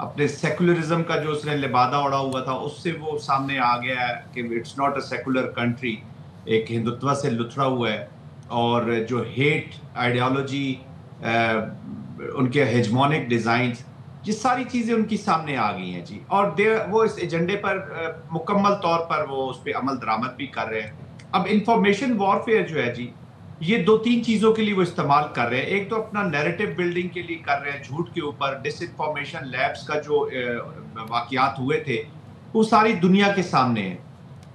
اپنے سیکولرزم کا جو اس نے لبادہ اڑا ہوا تھا اس سے وہ سامنے آ گیا ہے کہ it's not a secular country, ایک ہندوتوا سے لتھڑا ہوا ہے، اور جو ہیٹ آئیڈیالوجی، ان کے ہیجمونک ڈیزائنز، یہ ساری چیزیں ان کی سامنے آ گئی ہیں جی، اور وہ اس ایجنڈے پر مکمل طور پر وہ اس پہ عمل درآمد بھی کر رہے ہیں۔ اب انفارمیشن وارفیئر جو ہے جی، یہ 2-3 چیزوں کے لیے وہ استعمال کر رہے ہیں۔ ایک تو اپنا نیریٹو بلڈنگ کے لیے کر رہے ہیں، جھوٹ کے اوپر ڈس انفارمیشن لیبس کا جو واقعات ہوئے تھے وہ ساری دنیا کے سامنے ہیں،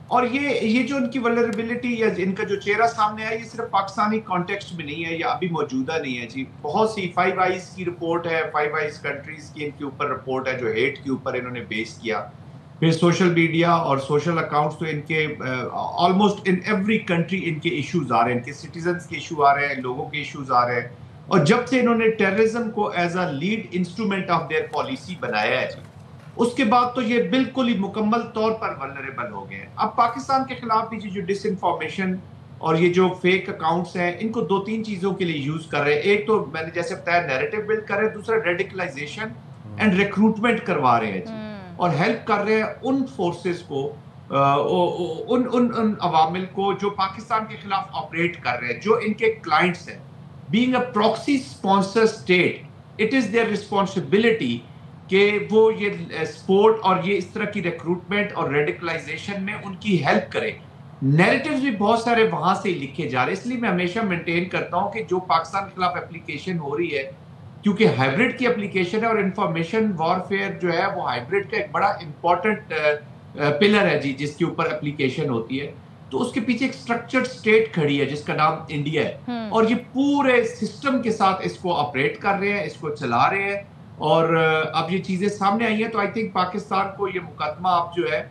اور یہ جو ان کی ولنریبلٹی یا ان کا جو چہرہ سامنے آیا، یہ صرف پاکستانی کانٹیکسٹ میں نہیں ہے یا ابھی موجودہ نہیں ہے جی، بہت سی 5 آئیز کی رپورٹ ہے، 5 آئیز کنٹریز کی ان کے اوپر رپورٹ ہے جو ہیٹ کے اوپر انہوں نے بیس کیا، پھر سوشل میڈیا اور سوشل اکاؤنٹس تو ان کے almost in every country in کے ایشوز آ رہے ہیں، ان کے سٹیزنز کے ایشو آ رہے ہیں، لوگوں کے ایشوز آ رہے ہیں، اور جب سے انہوں نے ٹیررزم کو as a lead instrument of their policy بنایا ہے جی، اس کے بعد تو یہ بالکل ہی مکمل طور پر ولنریبل ہو گئے ہیں۔ اب پاکستان کے خلاف بھی جو ڈس انفارمیشن اور یہ جو فیک اکاؤنٹس ہیں، ان کو 2-3 چیزوں کے لیے یوز کر رہے ہیں۔ ایک تو میں نے جیسے بتایا نیریٹو بلڈ کر رہے ہیں، دوسرا ریڈیکلائزیشن اینڈ ریکروٹمنٹ کروا رہے ہیں جی، اور ہیلپ کر رہے ہیں ان فورسز کو، ان عوامل کو جو پاکستان کے خلاف آپریٹ کر رہے ہیں، جو ان کے کلائنٹس ہیں۔ Being a proxy sponsor state, it is there responsibility کہ وہ یہ سپورٹ اور یہ اس طرح کی ریکروٹمنٹ اور ریڈیکلائزیشن میں ان کی ہیلپ کرے۔ نیریٹیوز بھی بہت سارے وہاں سے لکھے جا رہے ہیں، اس لیے میں ہمیشہ مینٹین کرتا ہوں کہ جو پاکستان کے خلاف اپلیکیشن ہو رہی ہے، کیونکہ ہائبرڈ کی اپلیکیشن ہے، اور انفارمیشن وارفیئر جو ہے وہ ہائبرڈ کا ایک بڑا امپورٹنٹ پلر ہے جی، جس کے اوپر اپلیکیشن ہوتی ہے، تو اس کے پیچھے ایک اسٹرکچرڈ اسٹیٹ کھڑی ہے جس کا نام انڈیا ہے، اور یہ پورے سسٹم کے ساتھ اس کو آپریٹ کر رہے ہیں، اس کو چلا رہے ہیں، اور اب یہ چیزیں سامنے آئی ہیں، تو آئی تھنک پاکستان کو یہ مقدمہ اب جو ہے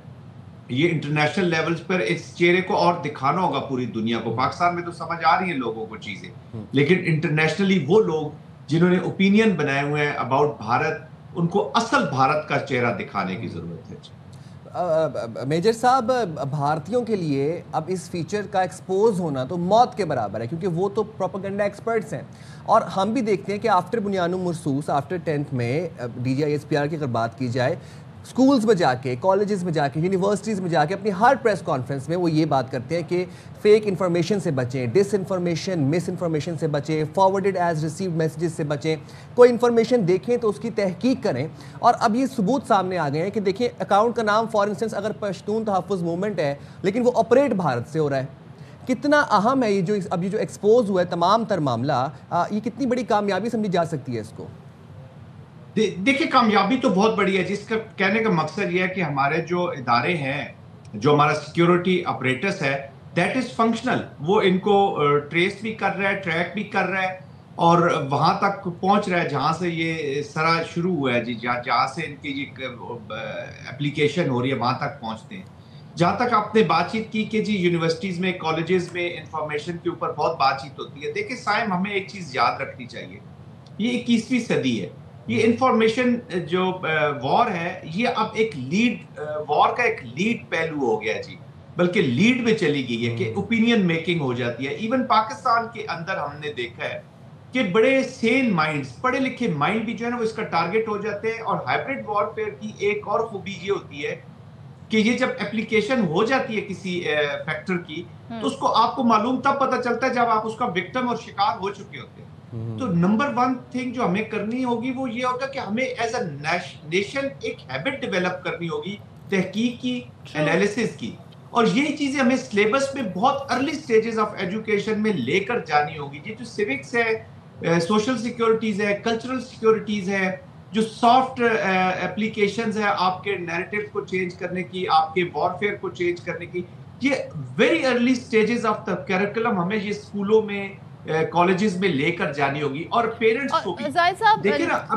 یہ انٹرنیشنل لیولز پر اس چہرے کو اور دکھانا ہوگا پوری دنیا کو۔ پاکستان میں تو سمجھ آ رہی ہیں لوگوں کو چیزیں، لیکن انٹرنیشنلی وہ لوگ جنہوں نے اوپینین بنائے ہوئے ہیں اباؤٹ بھارت، ان کو اصل بھارت کا چہرہ دکھانے کی ضرورت ہے۔ میجر صاحب، بھارتیوں کے لیے اب اس فیچر کا ایکسپوز ہونا تو موت کے برابر ہے، کیونکہ وہ تو پروپیگنڈا ایکسپرٹس ہیں، اور ہم بھی دیکھتے ہیں کہ آفٹر بنیاد مرصوص، آفٹر 10th میں D G I S P R کی اگر بات کی جائے، سکولز میں جا کے، کالجز میں جا کے، یونیورسٹیز میں جا کے اپنی ہر پریس کانفرنس میں وہ یہ بات کرتے ہیں کہ فیک انفارمیشن سے بچیں، ڈس انفارمیشن، مس انفارمیشن سے بچیں، فارورڈڈ ایز ریسیوڈ میسیجز سے بچیں، کوئی انفارمیشن دیکھیں تو اس کی تحقیق کریں۔ اور اب یہ ثبوت سامنے آ گئے ہیں کہ دیکھیں اکاؤنٹ کا نام فار انسٹنس اگر پشتون تحفظ موومنٹ ہے، لیکن وہ آپریٹ بھارت سے ہو رہا ہے۔ کتنا اہم ہے یہ جو ایکسپوز ہوا ہے تمام تر معاملہ، یہ کتنی بڑی کامیابی سمجھی جا سکتی ہے اس کو؟ دیکھیں کامیابی تو بہت بڑی ہے، جس کا کہنے کا مقصد یہ ہے کہ ہمارے جو ادارے ہیں، جو ہمارا سیکیورٹی اپریٹس ہے، دیٹ از فنکشنل، وہ ان کو ٹریس بھی کر رہا ہے، ٹریک بھی کر رہا ہے، اور وہاں تک پہنچ رہا ہے جہاں سے یہ سرا شروع ہوا ہے جی، جہاں سے ان کی یہ اپلیکیشن ہو رہی ہے وہاں تک پہنچتے ہیں۔ جہاں تک آپ نے بات چیت کی کہ جی یونیورسٹیز میں، کالجز میں انفارمیشن کے اوپر بہت بات چیت ہوتی ہے، دیکھیں سائم، ہمیں ایک چیز یاد رکھنی چاہیے، یہ 21ویں صدی ہے، یہ انفارمیشن جو وار ہے، یہ اب ایک لیڈ وار کا ایک لیڈ پہلو ہو گیا جی، بلکہ لیڈ میں چلی گئی ہے کہ اوپینین میکنگ ہو جاتی ہے۔ ایون پاکستان کے اندر ہم نے دیکھا ہے کہ بڑے سین مائنڈز، پڑھے لکھے مائنڈ بھی جو ہے نا وہ اس کا ٹارگٹ ہو جاتے ہیں، اور ہائبرڈ وارفیئر کی ایک اور خوبی یہ ہوتی ہے کہ یہ جب اپلیکیشن ہو جاتی ہے کسی فیکٹر کی، تو اس کو آپ کو معلوم تب پتہ چلتا ہے جب آپ اس کا وکٹم اور شکار ہو چکے ہوتے ہیں۔ تو نمبر 1 تھنگ جو ہمیں کرنی ہوگی وہ یہ ہوگا کہ ہمیں ایز اے نیشن ایک ہیبٹ ڈیولپ کرنی ہوگی تحقیق کی، انالیسس کی، اور یہی چیزیں ہمیں سلیبس میں بہت ارلی سٹیجز آف ایجوکیشن میں لے کر جانی ہوگی۔ یہ جو سیوکس ہے، سوشل سیکیورٹیز ہے، کلچرل سیکیورٹیز ہے، جو سافٹ اپلیکیشنز ہیں آپ کے نیریٹیو کو چینج کرنے کی، آپ کے وارفیئر کو چینج کرنے کی، یہ very early stages of the curriculum ہمیں یہ اسکولوں میں، کالجز میں لے کر جانی ہوگی، اور پیرنٹس کو بھی۔ زاہد صاحب،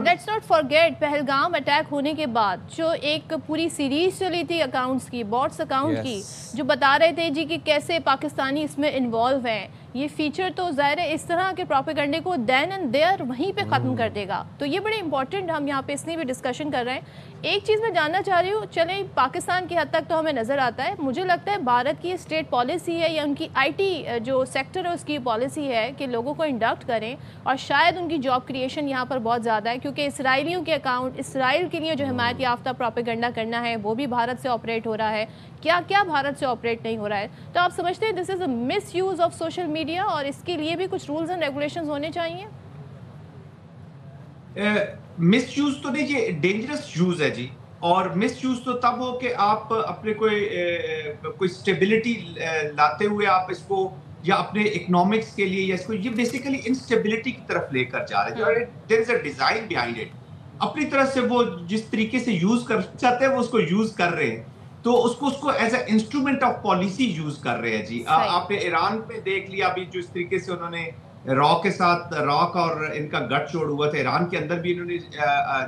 let's not forget Pahalgam attack ہونے کے بعد جو ایک پوری سیریز چلی تھی اکاؤنٹس کی، باٹس اکاؤنٹ کی، جو بتا رہے تھے جی کہ کیسے پاکستانی اس میں انوالو ہیں، یہ فیچر تو ظاہر ہے اس طرح کے پروپیگنڈے کو دین اینڈ دیئر وہیں پہ ختم کر دے گا. تو یہ بڑے امپورٹنٹ ہم یہاں پہ اس لیے بھی ڈسکشن کر رہے ہیں. ایک چیز میں جاننا چاہ رہی ہوں, چلیں پاکستان کی حد تک تو ہمیں نظر آتا ہے, مجھے لگتا ہے بھارت کی اسٹیٹ پالیسی ہے یا ان کی آئی ٹی جو سیکٹر ہے اس کی پالیسی ہے کہ لوگوں کو انڈکٹ کریں, اور شاید ان کی جاب کریشن یہاں پر بہت زیادہ ہے کیونکہ اسرائیلیوں کے اکاؤنٹ, اسرائیل کے لیے جو حمایت یافتہ پروپیگنڈا کرنا ہے وہ بھی بھارت سے آپریٹ ہو رہا ہے. کیا کیا بھارت سے آپریٹ نہیں ہو رہا ہے؟ تو آپ سمجھتے ہیں دس از اے مس یوز آف سوشل میڈیا اور اس کے لیے بھی کچھ رولز اینڈ ریگولیشنز ہونے چاہیے؟ مس یوز تو نہیں, یہ ڈینجرس یوز ہے جی. اور مس یوز تو تب ہو کہ آپ اپنے کوئی اسٹیبلٹی لاتے ہوئے آپ اس کو یا اپنے اکنامکس کے لیے یا اس کو, یہ بیسیکلی انسٹیبلٹی کی طرف لے کر جا رہے ہیں. دیر از اے ڈیزائن بیہائنڈ اٹ. اپنی طرف سے وہ جس طریقے سے یوز کر چاہتے ہیں وہ اس کو یوز کر رہے ہیں, تو اس کو as a instrument of policy use کر رہے ہیں جی. آپ نے ایران پہ دیکھ لیا ابھی جو اس طریقے سے انہوں نے راک کے ساتھ, راک اور ان کا گٹ چھوڑ ہوا تھا, ایران کے اندر بھی انہوں نے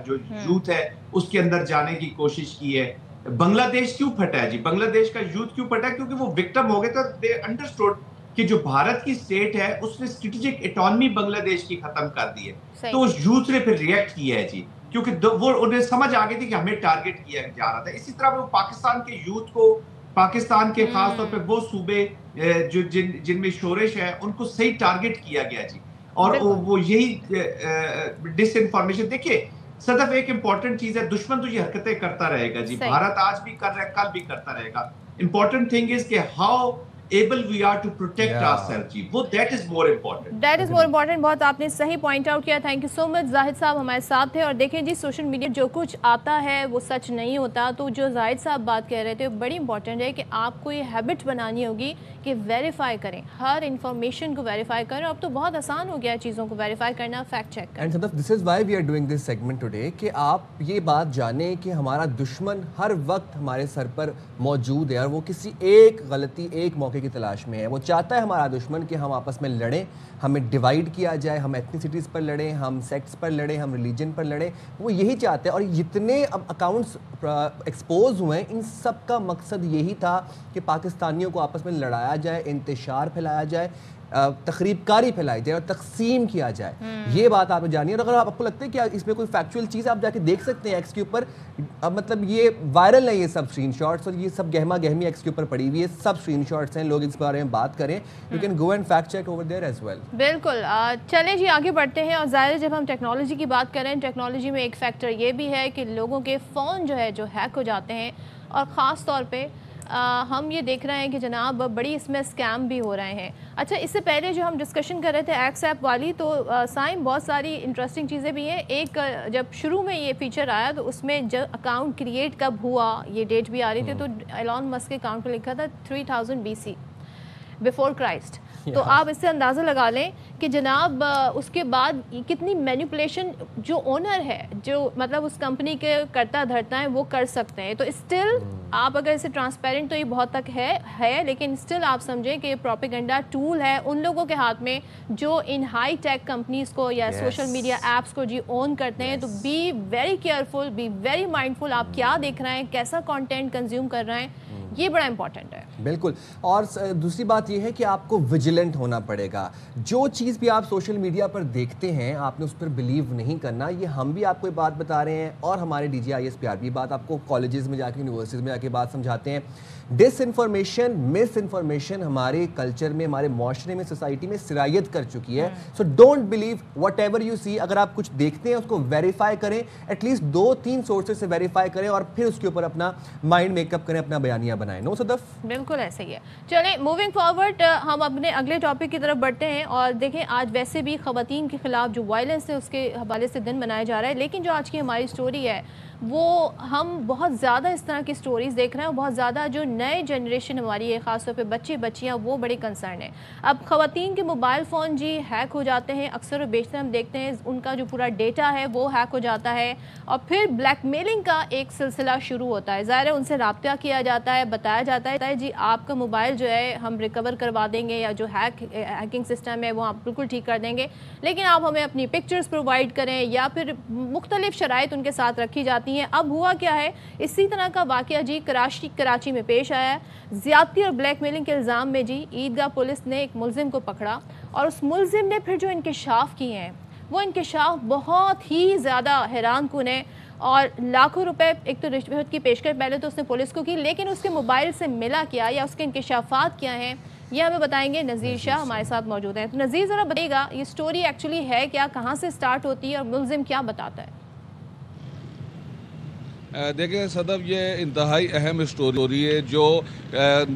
جو یوتھ ہے اس کے اندر جانے کی کوشش کی ہے. بنگلہ دیش کیوں پھٹا ہے جی؟ بنگلہ دیش کا یوتھ کیوں پھٹا ہے؟ کیونکہ وہ وکٹم ہو گئے تھے. دے انڈرسٹوڈ کہ جو بھارت کی اسٹیٹ ہے اس نے اسٹریٹجک اٹانومی بنگلہ دیش کی ختم کر دی ہے. تو اس یوتھ نے پھر ریئیکٹ کیا ہے جی, کیونکہ وہ انہیں سمجھ آ گئی تھی کہ ہمیں ٹارگٹ کیا جا رہا تھا. اسی طرح وہ پاکستان کے یوتھ کو, پاکستان کے خاص طور پہ وہ صوبے جو جن میں شورش ہے ان کو صحیح ٹارگٹ کیا گیا جی. اور وہ یہی ڈس انفارمیشن, دیکھیے صدف ایک امپورٹنٹ چیز ہے, دشمن تو یہ حرکتیں کرتا رہے گا جی, بھارت آج بھی کر رہا ہے, کل بھی کرتا رہے گا. امپورٹنٹ تھنگ از کہ how able we are to protect ourselves جی, وہ that is more important. That is more important. بہت آپ نے صحیح پوائنٹ آؤٹ کیا. تھینک یو سو مچ. زاہد صاحب ہمارے ساتھ تھے. اور دیکھیں جی سوشل میڈیا جو کچھ آتا ہے وہ سچ نہیں ہوتا. تو جو زاہد صاحب بات کہہ رہے تھے بڑی امپورٹنٹ ہے کہ آپ کو یہ ہیبٹ بنانی ہوگی کہ ویریفائی کریں, ہر انفارمیشن کو ویریفائی کریں. اب تو بہت آسان ہو گیا چیزوں کو ویریفائی کرنا, فیکٹ چیک کرنا. And Sadaf this is why we are doing this segment today, کہ آپ یہ بات جانیں کہ ہمارا دشمن ہر وقت ہمارے سر پر موجود ہے اور وہ کسی ایک غلطی, ایک موقع کی تلاش میں ہے. وہ چاہتا ہے ہمارا دشمن کہ ہم آپس میں لڑیں, ہمیں ڈیوائیڈ کیا جائے, ہم ایتھنیسٹیز پر لڑیں, ہم سیکٹس پر لڑیں, ہم ریلیجن پر لڑیں. وہ یہی چاہتے ہیں. اور جتنے اب اکاؤنٹس ایکسپوز ہوئے ہیں ان سب کا مقصد یہی تھا کہ پاکستانیوں کو آپس میں لڑایا جائے, انتشار پھیلایا جائے, تخریب کاری پھیلائی جائے اور تقسیم کیا جائے. یہ بات آپ جانیے. اور اگر آپ کو لگتا ہے کہ اس میں کوئی فیکچوئل چیز آپ جا کے دیکھ سکتے ہیں ایکس کے اوپر, مطلب یہ وائرل ہے یہ سب اسکرین شاٹس, اور یہ سب گہما گہمی ایکس کے اوپر پڑی ہوئی ہے, سب اسکرین شاٹس ہیں, لوگ اس بارے میں بات کریں. You can go and fact check over there as well. بالکل. چلیں جی آگے بڑھتے ہیں. اور ظاہر جب ہم ٹیکنالوجی کی بات کریں, ٹیکنالوجی میں ایک فیکٹر یہ بھی ہے کہ لوگوں کے فون جو ہے جو ہیک ہو جاتے ہیں, اور خاص طور پہ ہم یہ دیکھ رہے ہیں کہ جناب بڑی اس میں اسکیم بھی ہو رہے ہیں. اچھا اس سے پہلے جو ہم ڈسکشن کر رہے تھے ایکس ایپ والی, تو سائم بہت ساری انٹرسٹنگ چیزیں بھی ہیں. ایک جب شروع میں یہ فیچر آیا تو اس میں جو اکاؤنٹ کریٹ کب ہوا یہ ڈیٹ بھی آ رہی تھی, تو ایلون مسک کے اکاؤنٹ پہ لکھا تھا 3000 BC بفور کرائسٹ. تو آپ اس سے اندازہ لگا لیں کہ جناب اس کے بعد کتنی مینیپولیشن جو اونر ہے, جو مطلب اس کمپنی کے کرتا دھرتا ہے, وہ کر سکتے ہیں. تو اسٹل آپ اگر اسے ٹرانسپیرنٹ تو یہ بہت تک ہے لیکن اسٹل آپ سمجھیں کہ پروپیگنڈا ٹول ہے ان لوگوں کے ہاتھ میں جو ان ہائی ٹیک کمپنیز کو یا سوشل میڈیا ایپس کو جی اون کرتے ہیں. تو be very careful, be very mindful, آپ کیا دیکھ رہے ہیں, کیسا کانٹینٹ کنزیوم کر رہے ہیں, یہ بڑا امپورٹنٹ ہے. بالکل. اور دوسری بات یہ ہے کہ آپ کو ویجیلنٹ ہونا پڑے گا. جو چیز بھی آپ سوشل میڈیا پر دیکھتے ہیں آپ نے اس پر بلیو نہیں کرنا. یہ ہم بھی آپ کو یہ بات بتا رہے ہیں اور ہمارے DGISPR بھی بات آپ کو کالجز میں جا کے, یونیورسٹیز میں جا کے بات سمجھاتے ہیں. ڈس انفارمیشن, مس انفارمیشن ہمارے کلچر میں, ہمارے معاشرے میں, سوسائٹی میں سرایت کر چکی ہے. So don't believe whatever you see. اگر آپ کچھ دیکھتے ہیں اس کو ویریفائی کریں, ایٹ لیسٹ 2-3 سورسز سے ویریفائی کریں اور پھر اس کے اوپر اپنا مائنڈ میک اپ کریں, اپنا بیانیہ بنائیں. نو صدف؟ بالکل ایسے ہی ہے. چلیں موونگ فارورڈ ہم اپنے اگلے ٹاپک کی طرف بڑھتے ہیں. اور دیکھیں آج ویسے بھی خواتین کے خلاف جو وائلنس ہے اس کے حوالے سے دن منایا جا رہا ہے, لیکن جو آج کی ہماری سٹوری ہے وہ ہم بہت زیادہ اس طرح کی سٹوریز دیکھ رہے ہیں, اور بہت زیادہ جو نئے جنریشن ہماری ہے خاص طور پہ بچے بچیاں وہ بڑی کنسرن ہیں. اب خواتین کے موبائل فون جی ہیک ہو جاتے ہیں, اکثر و بیشتر ہم دیکھتے ہیں ان کا جو پورا ڈیٹا ہے وہ ہیک ہو جاتا ہے, اور پھر بلیک میلنگ کا ایک سلسلہ شروع ہوتا ہے. ظاہر ہے ان سے رابطہ کیا جاتا ہے, بتایا جاتا ہے جی آپ کا موبائل جو ہے ہم ریکور کروا دیں گے یا جو ہیکنگ سسٹم ہے وہ آپ بالکل ٹھیک کر دیں گے، لیکن آپ ہمیں اپنی پکچرز پرووائڈ کریں، یا پھر مختلف شرائط ان کے ساتھ رکھی جاتی ہیں۔ اب ہوا کیا ہے، اسی طرح کا واقعہ جی کراچی میں پیش آیا ہے۔ زیادتی اور بلیک میلنگ کے الزام میں جی عیدگاہ پولیس نے ایک ملزم کو پکڑا، اور اس ملزم نے پھر جو انکشاف کیے ہیں وہ انکشاف بہت ہی زیادہ حیران کن ہے، اور لاکھوں روپے ایک تو رشوت کی پیشکش پہلے تو اس نے پولیس کو کی، لیکن اس کے موبائل سے ملا کیا یا اس کے انکشافات کیا ہیں یہ ہمیں بتائیں گے نذیر شاہ ہمارے ساتھ موجود ہیں۔ تو نذیر ذرا بتائیے گا یہ سٹوری ایکچولی ہے کیا، کہاں سے سٹارٹ ہوتی ہے اور ملزم کیا بتاتا ہے؟ دیکھیں صدف، یہ انتہائی اہم اسٹوری ہے جو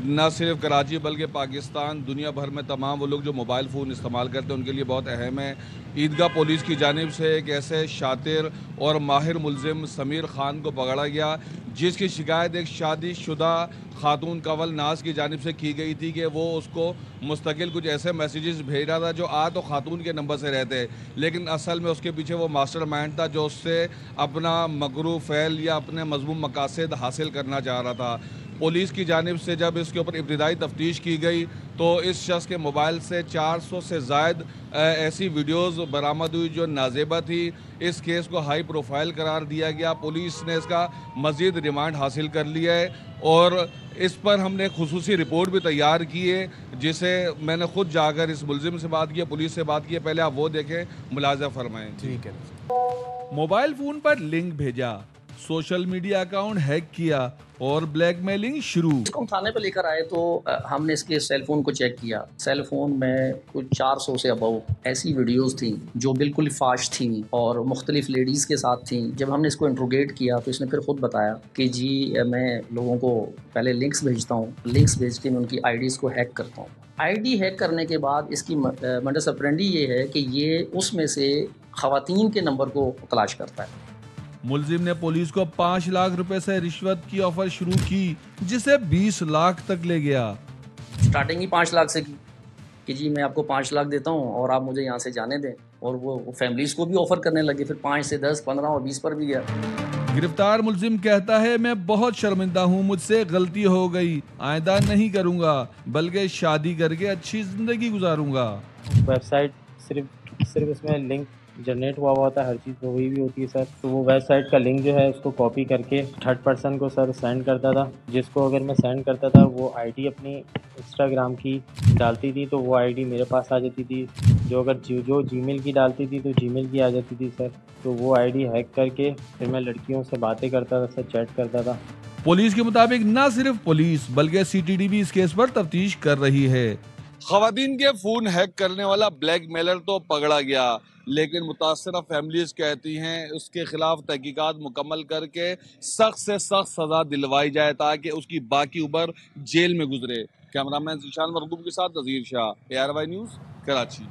نہ صرف کراچی بلکہ پاکستان، دنیا بھر میں تمام وہ لوگ جو موبائل فون استعمال کرتے ہیں ان کے لیے بہت اہم ہے۔ عیدگاہ پولیس کی جانب سے ایک ایسے شاطر اور ماہر ملزم سمیر خان کو پکڑا گیا جس کی شکایت ایک شادی شدہ خاتون کنول ناز کی جانب سے کی گئی تھی کہ وہ اس کو مستقل کچھ ایسے میسیجز بھیج رہا تھا جو تو خاتون کے نمبر سے رہتے، لیکن اصل میں اس کے پیچھے وہ ماسٹر مائنڈ تھا جو اس سے اپنا مکروہ فعل یا اپنے مذموم مقاصد حاصل کرنا چاہ رہا تھا۔ پولیس کی جانب سے جب اس کے اوپر ابتدائی تفتیش کی گئی تو اس شخص کے موبائل سے 400 سے زائد ایسی ویڈیوز برآمد ہوئی جو نازیبہ تھی۔ اس کیس کو ہائی پروفائل قرار دیا گیا، پولیس نے اس کا مزید ریمانڈ حاصل کر لیا ہے، اور اس پر ہم نے خصوصی رپورٹ بھی تیار کی ہے جسے میں نے خود جا کر اس ملزم سے بات کی، پولیس سے بات کی ہے۔ پہلے آپ وہ دیکھیں، ملاحظہ فرمائیں۔ ٹھیک ہے۔ موبائل فون پر لنک بھیجا، سوشل میڈیا اکاؤنٹ ہیک کیا اور بلیک میلنگ شروع۔ اس کو ہم تھانے پہ لے کر آئے تو ہم نے اس کے سیل فون کو چیک کیا۔ سیل فون میں کچھ 400 سے ابو ایسی ویڈیوز تھیں جو بالکل فاش تھیں اور مختلف لیڈیز کے ساتھ تھیں۔ جب ہم نے اس کو انٹروگیٹ کیا تو اس نے پھر خود بتایا کہ جی میں لوگوں کو پہلے لنکس بھیجتا ہوں، لنکس بھیج کے میں ان کی آئی ڈیز کو ہیک کرتا ہوں۔ آئی ڈی ہیک کرنے کے بعد اس کی مڈس اپرینڈی یہ ہے کہ یہ اس میں سے خواتین کے نمبر کو تلاش کرتا ہے۔ ملزم نے پولیس کو 5 لاکھ روپے سے رشوت کی آفر شروع کی جسے 20 لاکھ تک لے گیا۔ سٹارٹنگ ہی 5 لاکھ سے کی کہ جی میں آپ کو 5 لاکھ دیتا ہوں اور آپ مجھے یہاں سے جانے دیں، اور وہ فیملیز کو بھی آفر کرنے لگے، پھر 5 سے 10، 15 اور 20 پر بھی گیا۔ گرفتار ملزم کہتا ہے میں بہت شرمندہ ہوں، مجھ سے غلطی ہو گئی، آئندہ نہیں کروں گا بلکہ شادی کر کے اچھی زندگی گزاروں گا۔ ویب سائٹ صرف اس میں لنک جنریٹ ہوا ہوتا ہے، ہر چیز تو وہی بھی ہوتی ہے سر۔ تو وہ ویب سائٹ کا لنک جو ہے اس کو کاپی کر کے تھرڈ پرسن کو سر سینڈ کرتا تھا، جس کو اگر میں سینڈ کرتا تھا وہ آئی ڈی اپنی انسٹاگرام کی ڈالتی تھی تو وہ آئی ڈی میرے پاس آ جاتی تھی، جو جی میل کی ڈالتی تھی تو جی میل کی آ جاتی تھی سر۔ تو وہ آئی ڈی ہیک کر کے پھر میں لڑکیوں سے باتیں کرتا تھا سر، چیٹ کرتا تھا۔ پولیس کے مطابق نہ صرف پولیس بلکہ سی ٹی ڈی بھی اس کیس پر تفتیش کر رہی ہے۔ خواتین کے فون ہیک کرنے والا بلیک میلر تو پکڑا گیا، لیکن متاثرہ فیملیز کہتی ہیں اس کے خلاف تحقیقات مکمل کر کے سخت سے سخت سزا دلوائی جائے تاکہ اس کی باقی عمر جیل میں گزرے۔ کیمرامین ذیشان مرغوب کے ساتھ نذیر شاہ، ARY نیوز، کراچی۔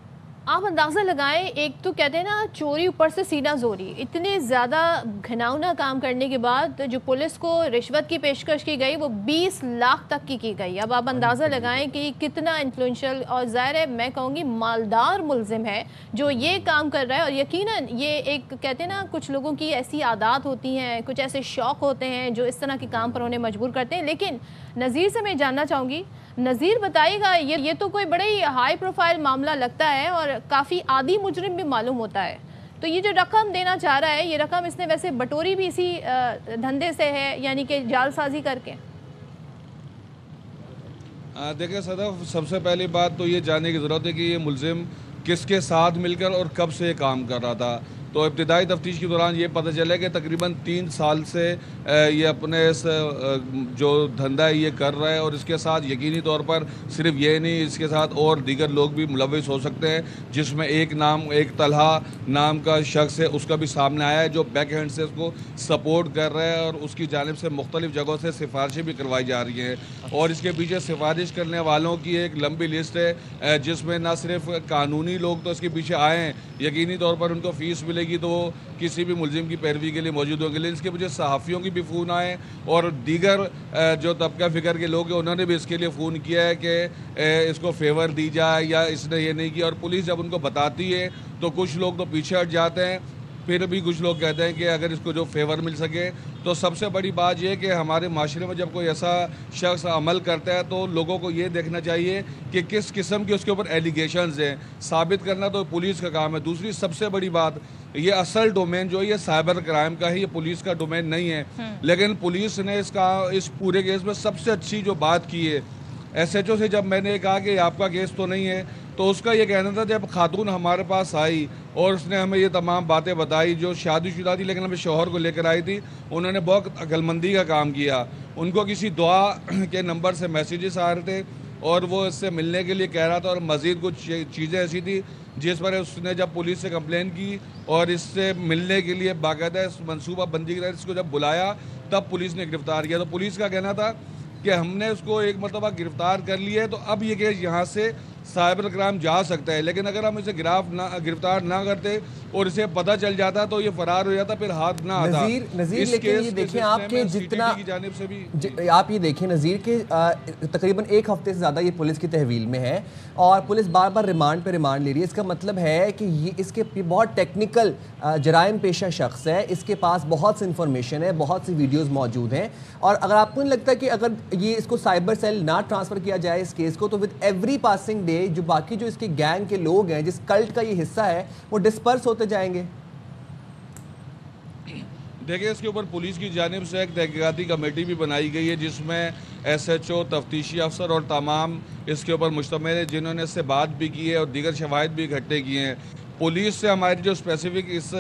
آپ اندازہ لگائیں، ایک تو کہتے ہیں نا چوری اوپر سے سینہ زوری، اتنے زیادہ گھناؤنا کام کرنے کے بعد جو پولیس کو رشوت کی پیشکش کی گئی وہ 20 لاکھ تک کی گئی۔ اب آپ اندازہ لگائیں کہ کتنا انفلوئنشل اور ظاہر ہے میں کہوں گی مالدار ملزم ہے جو یہ کام کر رہا ہے، اور یقیناً یہ ایک کہتے ہیں نا کچھ لوگوں کی ایسی عادات ہوتی ہیں، کچھ ایسے شوق ہوتے ہیں جو اس طرح کے کام پر انہیں مجبور کرتے ہیں۔ لیکن نذیر سے میں جاننا چاہوں گی، نذیر بتائیے گا یہ تو کوئی بڑے ہی ہائی پروفائل معاملہ لگتا ہے اور کافی عادی مجرم بھی معلوم ہوتا ہے، تو یہ جو رقم دینا چاہ رہا ہے یہ رقم اس نے ویسے بٹوری بھی اسی دھندے سے ہے، یعنی کہ جال سازی کر کے؟ دیکھیں صدف، سب سے پہلی بات تو یہ جاننے کی ضرورت ہے کہ یہ ملزم کس کے ساتھ مل کر اور کب سے کام کر رہا تھا۔ تو ابتدائی تفتیش کے دوران یہ پتہ چلا کہ تقریباً 3 سال سے یہ اپنے جو دھندا ہے یہ کر رہا ہے، اور اس کے ساتھ یقینی طور پر صرف یہ نہیں، اس کے ساتھ اور دیگر لوگ بھی ملوث ہو سکتے ہیں، جس میں ایک طلحہ نام کا شخص ہے، اس کا بھی سامنے آیا ہے جو بیک ہینڈ سے اس کو سپورٹ کر رہا ہے، اور اس کی جانب سے مختلف جگہوں سے سفارشیں بھی کروائی جا رہی ہیں، اور اس کے پیچھے سفارش کرنے والوں کی ایک لمبی لسٹ ہے جس میں نہ صرف قانونی لوگ تو اس کے پیچھے آئے ہیں، یقینی طور پر ان کو فیس ملے گی تو وہ کسی بھی ملزم کی پیروی کے لیے موجود ہوں گے، لیکن اس کے پیچھے صحافیوں کی بھی فون آئے اور دیگر جو طبقہ فکر کے لوگ ہیں انہوں نے بھی اس کے لیے فون کیا ہے کہ اس کو فیور دی جائے یا اس نے یہ نہیں کیا، اور پولیس جب ان کو بتاتی ہے تو کچھ لوگ تو پیچھے ہٹ جاتے ہیں، پھر بھی کچھ لوگ کہتے ہیں کہ اگر اس کو جو فیور مل سکے تو سب سے بڑی بات یہ کہ ہمارے معاشرے میں جب کوئی ایسا شخص عمل کرتا ہے تو لوگوں کو یہ دیکھنا چاہیے کہ کس قسم کے اس کے اوپر ایلیگیشنز ہیں. ثابت کرنا تو پولیس کا کام ہے. دوسری سب سے بڑی بات, یہ اصل ڈومین جو ہے یہ سائبر کرائم کا ہے, یہ پولیس کا ڈومین نہیں ہے. لیکن پولیس نے اس پورے کیس میں سب سے اچھی جو بات کی ہے, ایس ایچ او سے جب میں نے کہا کہ آپ کا کیس تو نہیں ہے, تو اس کا یہ کہنا تھا جب خاتون ہمارے پاس آئی اور اس نے ہمیں یہ تمام باتیں بتائی, جو شادی شدہ تھی لیکن ہمیں شوہر کو لے کر آئی تھی, انہوں نے بہت عقلمندی کا کام کیا. ان کو کسی دعا کے نمبر سے میسیجز آ رہے تھے اور وہ اس سے ملنے کے لیے کہہ رہا تھا, اور مزید کچھ چیزیں ایسی تھی جس پر اس نے جب پولیس سے کمپلین کی اور اس سے ملنے کے لیے باقاعدہ منصوبہ بندی کے تحت اس کو جب بلایا تب پولیس نے گرفتار کیا. تو پولیس کا کہنا تھا کہ ہم نے اس کو ایک مرتبہ گرفتار کر لیا ہے تو اب یہ کیس یہاں سے سائبر کرائم جا سکتا ہے, لیکن اگر ہم اسے گرفتار نہ کرتے اور اسے پتہ چل جاتا تو یہ فرار ہو جاتا, پھر ہاتھ نہ آتا. نظیر لیکن یہ دیکھیں آپ کے جتنا آپ یہ دیکھیں نظیر کے تقریباً ایک ہفتے سے زیادہ یہ پولیس کی تحویل میں ہے اور پولیس بار بار ریمانڈ پہ ریمانڈ لے رہی ہے. اس کا مطلب ہے کہ یہ اس کے بہت ٹیکنیکل جرائم پیشہ شخص ہے, اس کے پاس بہت سی انفارمیشن ہے, بہت سی ویڈیوز موجود ہیں. اور اگر آپ کو نہیں لگتا کہ اگر یہ اس کو سائبر سیل نہ ٹرانسفر کیا جائے اس کیس کو, تو ود ایوری پاسنگ ڈے جو باقی جو اس کے گینگ کے لوگ ہیں, جس کلٹ کا یہ حصہ ہے, وہ ڈسپرس ہوتے جائیں گے. دیکھیں اس کے اوپر پولیس کی جانب سے ایک تحقیقاتی کمیٹی بھی بنائی گئی ہے جس میں ایس ایچ او, تفتیشی افسر اور تمام اس کے اوپر مشتمل ہے, جنہوں نے اس سے بات بھی کی ہے اور دیگر شواہد بھی اکٹھے کیے ہیں. پولیس سے ہماری جو اسپیسیفک اس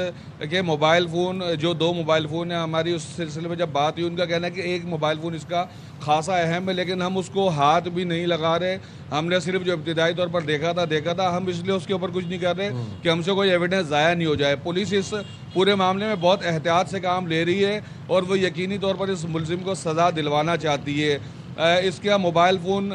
کے موبائل فون, جو 2 موبائل فون ہیں, ہماری اس سلسلے میں جب بات ہوئی ان کا کہنا ہے کہ ایک موبائل فون اس کا خاصا اہم ہے, لیکن ہم اس کو ہاتھ بھی نہیں لگا رہے. ہم نے صرف جو ابتدائی طور پر دیکھا تھا ہم اس لیے اس کے اوپر کچھ نہیں کر رہے کہ ہم سے کوئی ایویڈنس ضائع نہیں ہو جائے. پولیس اس پورے معاملے میں بہت احتیاط سے کام لے رہی ہے اور وہ یقینی طور پر اس ملزم کو سزا دلوانا چاہتی ہے. اس کا mobile phone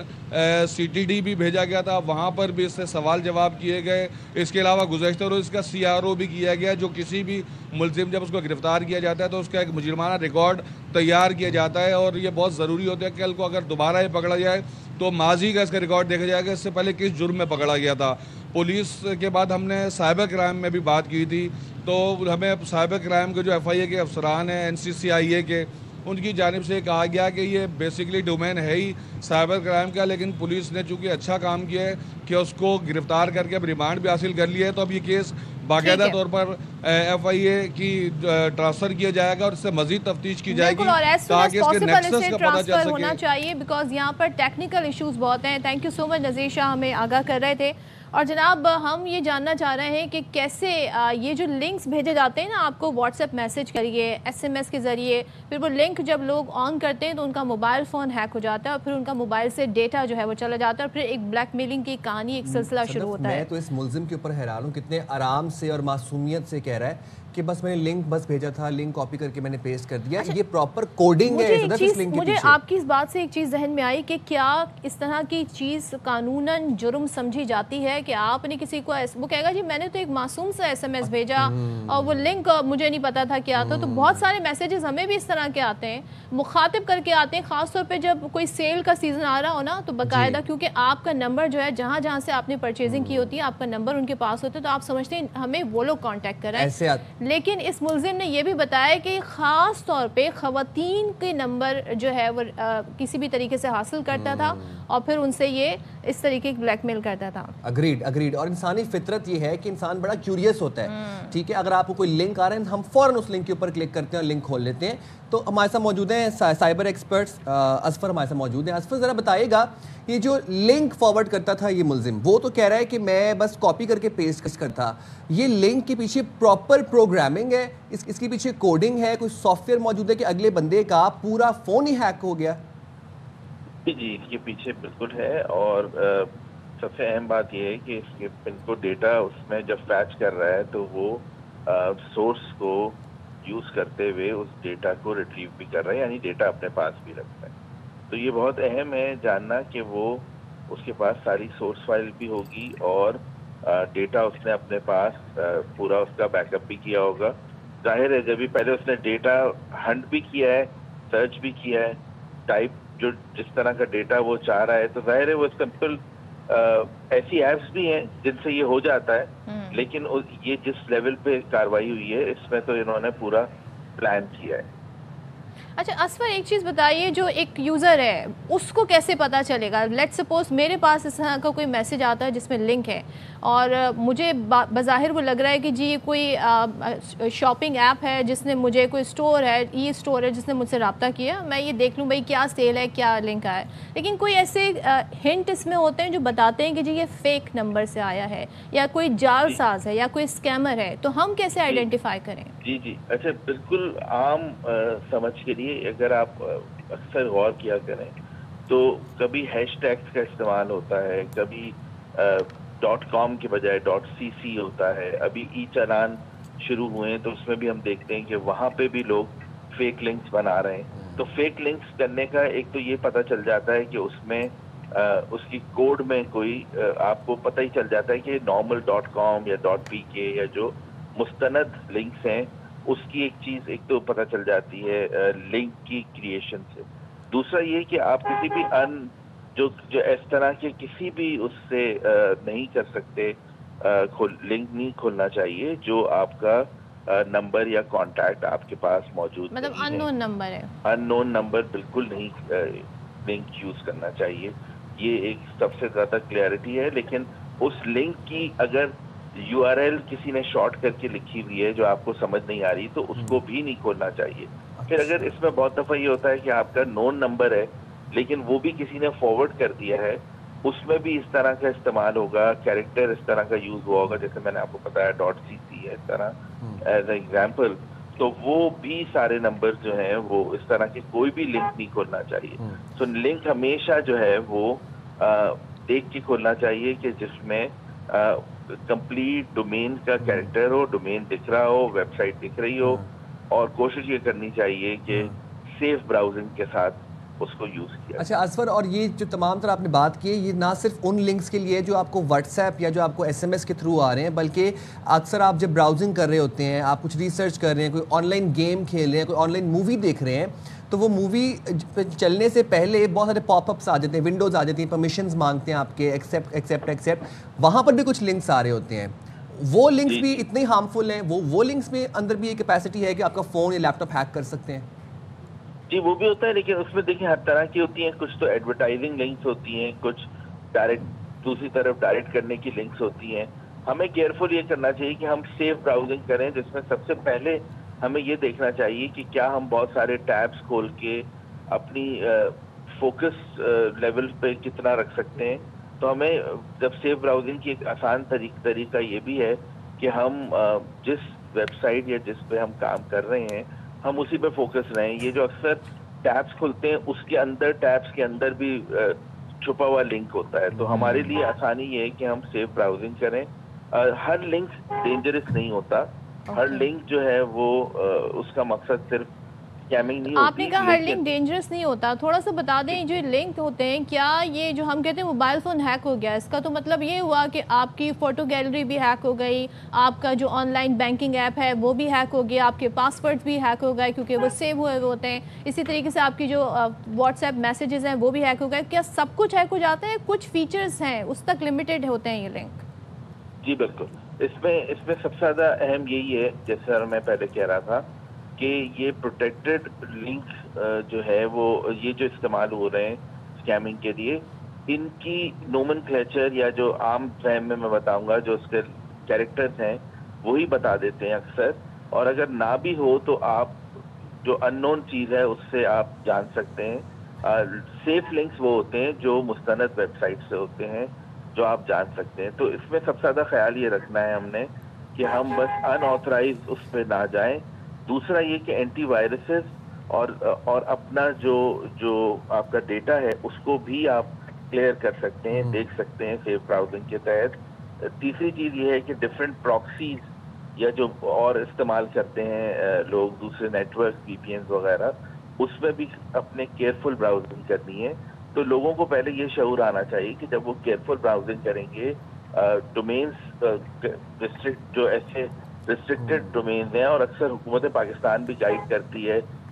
C T D بھی بھیجا گیا تھا, وہاں پر بھی اس سے سوال جواب کیے گئے. اس کے علاوہ گزشتہ روز اس کا سی آر او بھی کیا گیا, جو کسی بھی ملزم جب اس کو گرفتار کیا جاتا ہے تو اس کا ایک مجرمانہ ریکارڈ تیار کیا جاتا ہے, اور یہ بہت ضروری ہوتا ہے کہ کل کو اگر دوبارہ یہ پکڑا جائے تو ماضی کا اس کا ریکارڈ دیکھا جائے گا اس سے پہلے کس جرم میں پکڑا گیا تھا. پولیس کے بعد ہم نے سائبر کرائم میں بھی بات کی تھی, تو ہمیں سائبر کرائم کے جو ایف آئی اے کے افسران ہیں, این سی سی آئی اے کے, ان کی جانب سے کہا گیا کہ یہ بیسیکلی ڈومین ہے ہی سائبر کرائم کا, لیکن پولیس نے چونکہ اچھا کام کیا ہے کہ اس کو گرفتار کر کے اب ریمانڈ بھی حاصل کر لیا ہے, تو اب یہ کیس باقاعدہ طور پر ایف آئی اے کی ٹرانسفر کیا جائے گا اور اس سے مزید تفتیش کی جائے گی تاکہ اس کے نیکسس کا پتہ چل سکے. ہونا چاہیے بیکاز یہاں پر ٹیکنیکل ایشوز بہت ہیں. تھینک یو سو مچ نذیر شاہ, ہمیں آگاہ کر رہے تھے. اور جناب ہم یہ جاننا چاہ رہے ہیں کہ کیسے یہ جو لنکس بھیجے جاتے ہیں نا آپ کو واٹس ایپ میسج کریے, ایس ایم ایس کے ذریعے, پھر وہ لنک جب لوگ آن کرتے ہیں تو ان کا موبائل فون ہیک ہو جاتا ہے اور پھر ان کا موبائل سے ڈیٹا جو ہے وہ چلا جاتا ہے اور پھر ایک بلیک میلنگ کی کہانی, ایک سلسلہ شروع ہوتا ہے. میں تو اس ملزم کے اوپر حیران ہوں, کتنے آرام سے اور معصومیت سے کہہ رہا ہے کہ بس میں نے لنک بس بھیجا تھا, لنک کاپی کر کے میں نے پیسٹ کر دیا. یہ پراپر کوڈنگ ہے اس لنک کے پیچھے. مجھے آپ کی اس بات سے ایک چیز ذہن میں آئی کہ کیا اس طرح کی چیز قانوناً جرم سمجھی جاتی ہے کہ آپ نے کسی کو, وہ کہے گا جی میں نے تو ایک معصوم سا ایس ایم ایس بھیجا اور وہ لنک مجھے نہیں پتا تھا کیا تھا. تو بہت سارے میسیجز ہمیں بھی اس طرح کے آتے ہیں, مخاطب کر کے آتے ہیں, خاص طور پہ جب کوئی سیل کا سیزن آ رہا ہو نا, تو باقاعدہ کیونکہ آپ کا نمبر جو ہے جہاں جہاں سے آپ نے پرچیزنگ کی ہوتی ہے آپ کا نمبر ان کے پاس ہوتا ہے, تو آپ سمجھتے ہیں ہمیں وہ لوگ کانٹیکٹ کر رہے ہیں. لیکن اس ملزم نے یہ بھی بتایا کہ خاص طور پہ خواتین کے نمبر جو ہے وہ کسی بھی طریقے سے حاصل کرتا تھا اور پھر ان سے یہ اس طریقے کی بلیک میل کرتا تھا. اگریڈ. اور انسانی فطرت یہ ہے کہ انسان بڑا کیوریس ہوتا ہے, ٹھیک ہے. اگر آپ کو کوئی لنک آ رہا ہے ہم فوراً اس لنک کے اوپر کلک کرتے ہیں اور لنک کھول لیتے ہیں. تو ہمارے ساتھ موجود ہیں سائبر ایکسپرٹس, اظفر ہمارے ساتھ موجود ہیں. اظفر ذرا بتائیے گا, یہ جو لنک فارورڈ کرتا تھا یہ ملزم, وہ تو کہہ رہا ہے کہ میں بس کاپی کر کے پیسٹ کرتا, یہ لنک کے پیچھے پراپر پروگرامنگ ہے, اس کے پیچھے کوڈنگ ہے, کوئی سافٹ ویئر موجود ہے کہ اگلے بندے کا پورا فون ہی ہیک ہو گیا؟ جی اس کے پیچھے بالکل ہے, اور سب سے اہم بات یہ ہے کہ اس کے کو ڈیٹا اس میں جب فیچ کر رہا ہے تو وہ سورس کو یوز کرتے ہوئے اس ڈیٹا کو ریٹریو بھی کر رہا ہے, یعنی ڈیٹا اپنے پاس بھی رکھتا ہے. تو یہ بہت اہم ہے جاننا کہ وہ اس کے پاس ساری سورس فائل بھی ہوگی اور ڈیٹا اس نے اپنے پاس پورا اس کا بیک اپ بھی کیا ہوگا. ظاہر ہے جب بھی پہلے اس نے ڈیٹا ہنٹ بھی کیا ہے, سرچ بھی کیا ہے, ٹائپ جو جس طرح کا ڈیٹا وہ چاہ رہا ہے, تو ظاہر ہے وہ سمپل ایسی ایپس بھی ہیں جن سے یہ ہو جاتا ہے, لیکن یہ جس لیول پہ کاروائی ہوئی ہے اس میں تو انہوں نے پورا پلان کیا ہے. اچھا اسفر ایک چیز بتائیے, جو ایک یوزر ہے اس کو کیسے پتہ چلے گا؟ لیٹ سپوز میرے پاس اس طرح کا کوئی میسج آتا ہے جس میں لنک ہے اور مجھے بظاہر وہ لگ رہا ہے کہ جی یہ کوئی شاپنگ ایپ ہے جس نے مجھے, کوئی اسٹور ہے, ای اسٹور ہے جس نے مجھ سے رابطہ کیا, میں یہ دیکھ لوں بھائی کیا سیل ہے, کیا لنک آیا ہے, لیکن کوئی ایسے ہنٹ اس میں ہوتے ہیں جو بتاتے ہیں کہ جی یہ فیک نمبر سے آیا ہے یا کوئی جعل ساز ہے یا کوئی اسکیمر ہے, تو ہم کیسے آئیڈینٹیفائی کریں؟ جی اچھا, بالکل عام سمجھ کے لیے اگر آپ اکثر غور کیا کریں تو کبھی ہیش ٹیگس کا استعمال ہوتا ہے, کبھی .com کے بجائے .cc ہوتا ہے. ابھی ای چالان شروع ہوئے ہیں تو اس میں بھی ہم دیکھتے ہیں کہ وہاں پہ بھی لوگ فیک لنکس بنا رہے ہیں. تو فیک لنکس کرنے کا ایک تو یہ پتہ چل جاتا ہے کہ اس میں اس کی کوڈ میں کوئی آپ کو پتہ ہی چل جاتا ہے کہ نارمل .com یا .pk یا جو مستند لنکس ہیں اس کی ایک چیز ایک تو پتہ چل جاتی ہے لنک کی کریشن سے. دوسرا یہ کہ آپ کسی بھی جو اس طرح کے کسی بھی اس سے نہیں کر سکتے, لنک نہیں کھولنا چاہیے جو آپ کا نمبر یا کانٹیکٹ آپ کے پاس موجود مطلب ان نون نمبر ہے, ان نون نمبر بالکل نہیں لنک یوز کرنا چاہیے. یہ ایک سب سے زیادہ کلیئرٹی ہے. لیکن اس لنک کی اگر URL کسی نے شارٹ کر کے لکھی ہوئی ہے جو آپ کو سمجھ نہیں آ رہی تو اس کو بھی نہیں کھولنا چاہیے. پھر اگر اس میں بہت دفعہ یہ ہوتا ہے کہ آپ کا نون نمبر ہے لیکن وہ بھی کسی نے فارورڈ کر دیا ہے, اس میں بھی اس طرح کا استعمال ہوگا, کیریکٹر اس طرح کا یوز ہوا ہوگا, جیسے میں نے آپ کو بتایا .cc ہے اس طرح ایز اے ایگزامپل. تو وہ بھی سارے نمبر جو ہیں وہ اس طرح کے کوئی بھی لنک نہیں کھولنا چاہیے. سو لنک ہمیشہ جو ہے وہ دیکھ کے کھولنا چاہیے کہ جس میں کمپلیٹ ڈومین کا کیریکٹر ہو, ڈومین دکھ رہا ہو, ویب سائٹ دکھ رہی ہو, اور کوشش یہ کرنی چاہیے کہ سیف براؤزنگ کے ساتھ اس کو یوز کیا. اچھا اسفر, اور یہ جو تمام طرح آپ نے بات کی ہے یہ نہ صرف ان لنکس کے لیے جو آپ کو واٹس ایپ یا جو آپ کو SMS کے تھرو آ رہے ہیں, بلکہ اکثر آپ جب براؤزنگ کر رہے ہوتے ہیں, آپ کچھ ریسرچ کر رہے ہیں, کوئی آن لائن گیم کھیل رہے ہیں, کوئی آن لائن مووی دیکھ رہے ہیں, تو وہ مووی چلنے سے پہلے بہت سارے پاپ اپس آ جاتے ہیں, ونڈوز آ جاتی ہیں, پرمیشنز مانگتے ہیں آپ کے, ایکسیپٹ, وہاں پر بھی کچھ لنکس آ رہے ہوتے ہیں. وہ لنکس بھی اتنے ہارمفل ہیں, وہ لنکس میں اندر بھی یہ کیپیسٹی ہے کہ آپ کا فون یا لیپ ٹاپ ہیک کر سکتے ہیں. جی وہ بھی ہوتا ہے, لیکن اس میں دیکھیں ہر طرح کی ہوتی ہیں. کچھ تو ایڈورٹائزنگ لنکس ہوتی ہیں, کچھ ڈائریکٹ دوسری طرف ڈائریکٹ کرنے کی لنکس ہوتی ہیں. ہمیں کیئرفل یہ کرنا چاہیے کہ ہم سیف براؤزنگ کریں, جس میں سب سے پہلے ہمیں یہ دیکھنا چاہیے کہ کیا ہم بہت سارے ٹیبس کھول کے اپنی فوکس لیول پہ کتنا رکھ سکتے ہیں. تو ہمیں جب سیف براؤزنگ کی ایک آسان طریقہ یہ بھی ہے کہ ہم جس ویب سائٹ یا جس پہ ہم کام کر رہے ہیں ہم اسی پہ فوکس رہیں. یہ جو اکثر ٹیبس کھلتے ہیں اس کے اندر ٹیبس کے اندر بھی چھپا ہوا لنک ہوتا ہے. تو ہمارے لیے آسانی یہ ہے کہ ہم سیف براؤزنگ کریں. ہر لنک ڈینجرس نہیں ہوتا, ہر لنک جو ہے وہ اس کا مقصد صرف اسکیمنگ نہیں ہوتی. آپ نے کہا ہر لنک ڈینجرس نہیں ہوتا, تھوڑا سا بتا دیں جو لنک ہوتے ہیں, کیا یہ جو ہم کہتے ہیں موبائل فون ہیک ہو گیا, اس کا تو مطلب یہ ہوا کہ آپ کی فوٹو گیلری بھی ہیک ہو گئی, آپ کا جو آن لائن بینکنگ ایپ ہے وہ بھی ہیک ہو گیا, آپ کے پاسورڈ بھی ہیک ہو گئے کیونکہ وہ سیو ہوئے ہوتے ہیں, اسی طریقے سے آپ کی جو واٹس ایپ میسیجز ہیں وہ بھی ہیک ہو گئے. کیا سب کچھ ہیک ہو جاتا ہے, کچھ فیچرز ہیں اس تک لمیٹڈ ہوتے ہیں یہ لنک؟ جی بالکل, اس میں سب سے زیادہ اہم یہی ہے, جیسے میں پہلے کہہ رہا تھا کہ یہ پروٹیکٹڈ لنک جو ہے وہ یہ جو استعمال ہو رہے ہیں اسکیمنگ کے لیے, ان کی نومن کلیچر یا جو عام فہم میں بتاؤں گا جو اس کے کیریکٹرز ہیں وہی بتا دیتے ہیں اکثر. اور اگر نہ بھی ہو تو آپ جو ان نون چیز ہے اس سے آپ جان سکتے ہیں. سیف لنکس وہ ہوتے ہیں جو مستند ویب سائٹ سے ہوتے ہیں جو آپ جان سکتے ہیں. تو اس میں سب سے زیادہ خیال یہ رکھنا ہے ہم نے کہ ہم بس ان آتھرائز اس پہ نہ جائیں. دوسرا یہ کہ اینٹی وائرسز اور اپنا جو آپ کا ڈیٹا ہے اس کو بھی آپ کلیئر کر سکتے ہیں, دیکھ سکتے ہیں سیف براؤزنگ کے تحت. تیسری چیز یہ ہے کہ ڈفرینٹ پراکسیز یا جو اور استعمال کرتے ہیں لوگ دوسرے نیٹ ورک VPNs وغیرہ, اس میں بھی اپنے کیئرفل براؤزنگ کرنی ہے. تو لوگوں کو پہلے یہ شعور آنا چاہیے کہ جب وہ کیئرفل براؤزنگ کریں گے, ڈومینس جو ایسے ریسٹرکٹڈ ڈومینز ہیں, اور اکثر حکومت پاکستان بھی گائیڈ کرتی ہے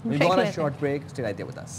We'll go on a short break. Stay right there with us.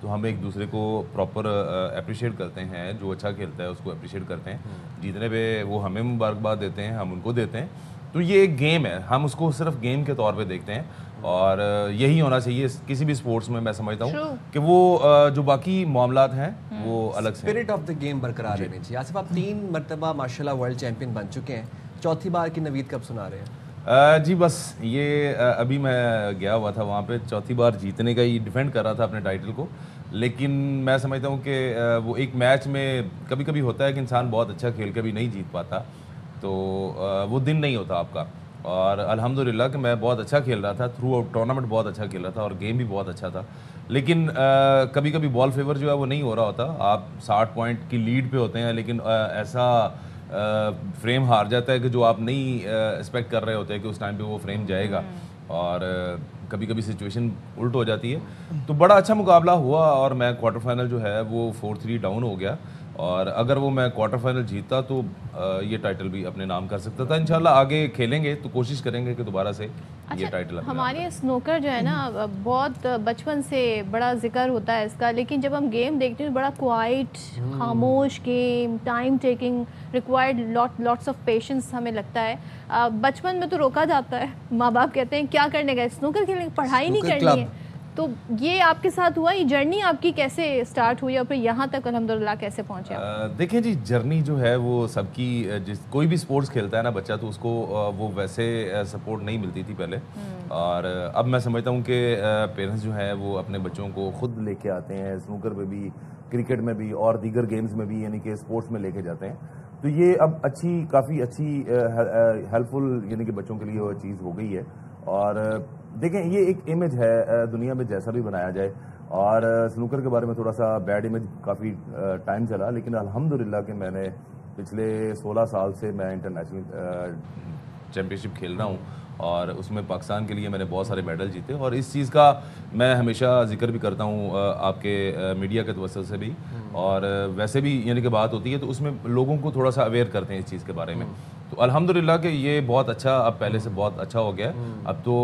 تو ہم ایک دوسرے کو پراپر اپریشیٹ کرتے ہیں. جو اچھا کھیلتا ہے اس کو اپریشیٹ کرتے ہیں, جیتنے پہ وہ ہمیں مبارکباد دیتے ہیں, ہم ان کو دیتے ہیں. تو یہ ایک گیم ہے, ہم اس کو صرف گیم کے طور پہ دیکھتے ہیں, اور یہی ہونا چاہیے کسی بھی اسپورٹس میں. میں سمجھتا ہوں کہ وہ جو باقی معاملات ہیں وہ الگ سے. اسپرٹ آف دا گیم برقرار رہنی چاہیے. آصف آپ 3 مرتبہ ماشاءاللہ ورلڈ چیمپئن بن چکے ہیں, چوتھی بار کی نوید کب سنا رہے ہیں؟ جی بس یہ ابھی میں گیا ہوا تھا وہاں پہ, چوتھی بار جیتنے کا ہی ڈیفینڈ کر رہا تھا اپنے ٹائٹل کو. لیکن میں سمجھتا ہوں کہ وہ ایک میچ میں کبھی کبھی ہوتا ہے کہ انسان بہت اچھا کھیل کے بھی نہیں جیت پاتا, تو وہ دن نہیں ہوتا آپ کا. اور الحمدللہ کہ میں بہت اچھا کھیل رہا تھا, تھرو آؤٹ ٹورنامنٹ بہت اچھا کھیل رہا تھا, اور گیم بھی بہت اچھا تھا. لیکن کبھی کبھی بال فیور جو ہے وہ نہیں ہو رہا ہوتا. آپ 60 پوائنٹ کی لیڈ پہ ہوتے ہیں, لیکن ایسا فریم ہار جاتا ہے کہ جو آپ نہیں ایکسپیکٹ کر رہے ہوتے کہ اس ٹائم پہ وہ فریم جائے گا, اور کبھی کبھی سچویشن الٹ ہو جاتی ہے. تو بڑا اچھا مقابلہ ہوا, اور میں کوارٹر فائنل جو ہے وہ 4-3 ڈاؤن ہو گیا, اور اگر وہ میں کوارٹر فائنل جیتا تو یہ ٹائٹل بھی اپنے نام کر سکتا تھا. انشاءاللہ آگے کھیلیں گے تو کوشش کریں گے کہ دوبارہ سے یہ ٹائٹل. ہمارے سنوکر جو ہے نا بہت بچپن سے بڑا ذکر ہوتا ہے اس کا, لیکن جب ہم گیم دیکھتے ہیں بڑا کوائٹ خاموش game, time taking, required lots of patience ہمیں لگتا ہے. بچپن میں تو روکا جاتا ہے, ماں باپ کہتے ہیں کیا کرنے گئے, سنوکر کھیلنے, پڑھائی نہیں کرنی ہے. تو یہ آپ کے ساتھ ہوا, یہ جرنی آپ کی کیسے سٹارٹ ہوئی اور پھر یہاں تک الحمدللہ کیسے پہنچے آپ؟ دیکھیں جی, جرنی جو ہے وہ سب کی, کوئی بھی سپورٹس کھیلتا ہے نا بچہ, تو اس کو وہ ویسے سپورٹ نہیں ملتی تھی پہلے. اور اب میں سمجھتا ہوں کہ پیرنٹس جو ہیں وہ اپنے بچوں کو خود لے کے آتے ہیں, سنوکر پہ بھی, کرکٹ میں بھی, اور دیگر گیمز میں بھی, یعنی کہ اسپورٹس میں لے کے جاتے ہیں. تو یہ اب کافی اچھی ہیلپ فل یعنی کہ بچوں کے لیے وہ چیز ہو گئی ہے. اور دیکھیں یہ ایک امیج ہے دنیا میں جیسا بھی بنایا جائے, اور سنوکر کے بارے میں تھوڑا سا بیڈ امیج کافی ٹائم چلا, لیکن الحمدللہ کہ میں نے پچھلے 16 سال سے میں انٹرنیشنل چیمپئن شپ کھیل رہا ہوں, اور اس میں پاکستان کے لیے میں نے بہت سارے میڈل جیتے. اور اس چیز کا میں ہمیشہ ذکر بھی کرتا ہوں آپ کے میڈیا کے توسط سے بھی, اور ویسے بھی یعنی کہ بات ہوتی ہے تو اس میں لوگوں کو تھوڑا سا اویئر کرتے ہیں اس چیز کے بارے میں. تو الحمدللہ کہ یہ بہت اچھا, اب پہلے سے بہت اچھا ہو گیا. اب تو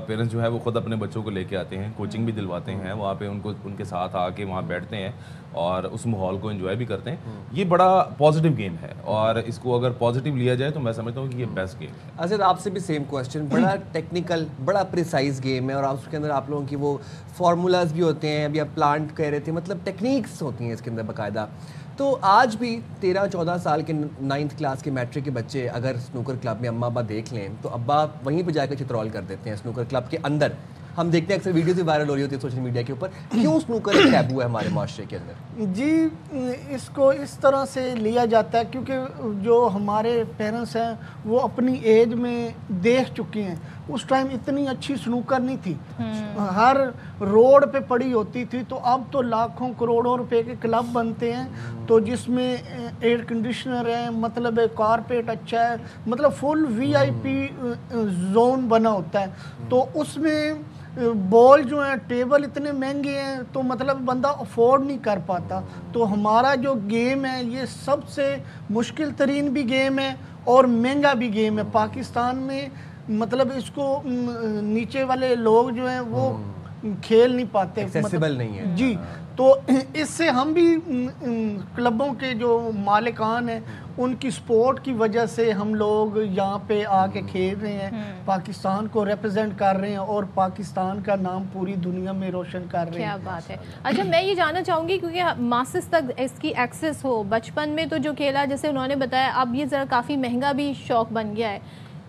پیرنٹس جو ہے وہ خود اپنے بچوں کو لے کے آتے ہیں, کوچنگ بھی دلواتے ہیں, وہاں پہ ان کے ساتھ آ کے وہاں بیٹھتے ہیں اور اس ماحول کو انجوائے بھی کرتے ہیں. یہ بڑا پازیٹیو گیم ہے, اور اس کو اگر پازیٹیو لیا جائے تو میں سمجھتا ہوں کہ یہ بیسٹ گیم ہے. اصل آپ سے بھی سیم کوشچن, بڑا ٹیکنیکل, بڑا پریسائز گیم ہے, اور اس کے اندر آپ لوگوں کی وہ فارمولاز بھی ہوتے ہیں, ابھی آپ پلانٹ کہہ رہے تھے, مطلب ٹیکنیکس ہوتی ہیں اس کے اندر باقاعدہ. تو آج بھی 13-14 سال کے 9th کلاس کے میٹرک کے بچے اگر سنوکر کلب میں اماں ابا دیکھ لیں تو ابا وہیں پہ جا کے چترول کر دیتے ہیں سنوکر کلب کے اندر. ہم دیکھتے ہیں اکثر ویڈیوز بھی وائرل ہو رہی ہوتی ہے سوشل میڈیا کے اوپر. کیوں سنوکر ایک ٹیبو ہے ہمارے معاشرے کے اندر؟ جی اس کو اس طرح سے لیا جاتا ہے کیونکہ جو ہمارے پیرنٹس ہیں وہ اپنی ایج میں دیکھ چکے ہیں. اس ٹائم اتنی اچھی سنوکر نہیں تھی, ہر روڈ پہ پڑی ہوتی تھی. تو اب تو لاکھوں کروڑوں روپے کے کلب بنتے ہیں, تو جس میں ایئر کنڈیشنر ہے, مطلب کارپیٹ اچھا ہے, مطلب فل VIP زون بنا ہوتا ہے. تو اس میں بال جو ہیں, ٹیبل اتنے مہنگے ہیں, تو مطلب بندہ افورڈ نہیں کر پاتا. تو ہمارا جو گیم ہے یہ سب سے مشکل ترین بھی گیم ہے اور مہنگا بھی گیم ہے. پاکستان میں مطلب اس کو نیچے والے لوگ جو ہیں وہ کھیل نہیں پاتے, ایکسیسیبل نہیں ہے. جی, تو اس سے ہم بھی کلبوں کے جو مالکان ہیں ان کی سپورٹ کی وجہ سے ہم لوگ یہاں پہ آ کے کھیل رہے ہیں, پاکستان کو ریپرزینٹ کر رہے ہیں اور پاکستان کا نام پوری دنیا میں روشن کر رہے ہیں. کیا بات ہے. اچھا میں یہ جاننا چاہوں گی کیونکہ ماسز تک اس کی ایکسیس ہو, بچپن میں تو جو کھیلا جیسے انہوں نے بتایا, اب یہ ذرا کافی مہنگا بھی شوق بن گیا ہے.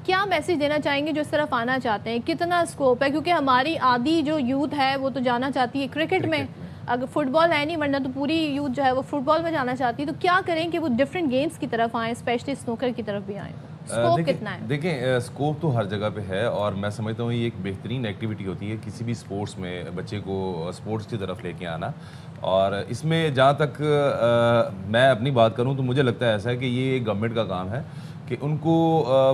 کیا میسیج دینا چاہیں گے جو اس طرف آنا چاہتے ہیں؟ کتنا اسکوپ ہے, کیونکہ ہماری آدھی جو یوتھ ہے وہ تو جانا چاہتی ہے کرکٹ میں, اگر فٹ بال ہے نہیں, ورنہ تو پوری یوتھ جو ہے وہ فٹ بال میں جانا چاہتی ہے. تو کیا کریں کہ وہ ڈفرینٹ گیمز کی طرف آئیں, اسپیشلی سنوکر کی طرف بھی آئیں؟ اسکوپ کتنا ہے؟ دیکھیں اسکوپ تو ہر جگہ پہ ہے, اور میں سمجھتا ہوں یہ ایک بہترین ایکٹیویٹی ہوتی ہے کسی بھی اسپورٹس میں بچے کو اسپورٹس کی طرف لے کے آنا. اور اس میں جہاں تک میں اپنی بات کروں تو مجھے لگتا ہے ایسا ہے کہ یہ گورنمنٹ کا کام ہے کہ ان کو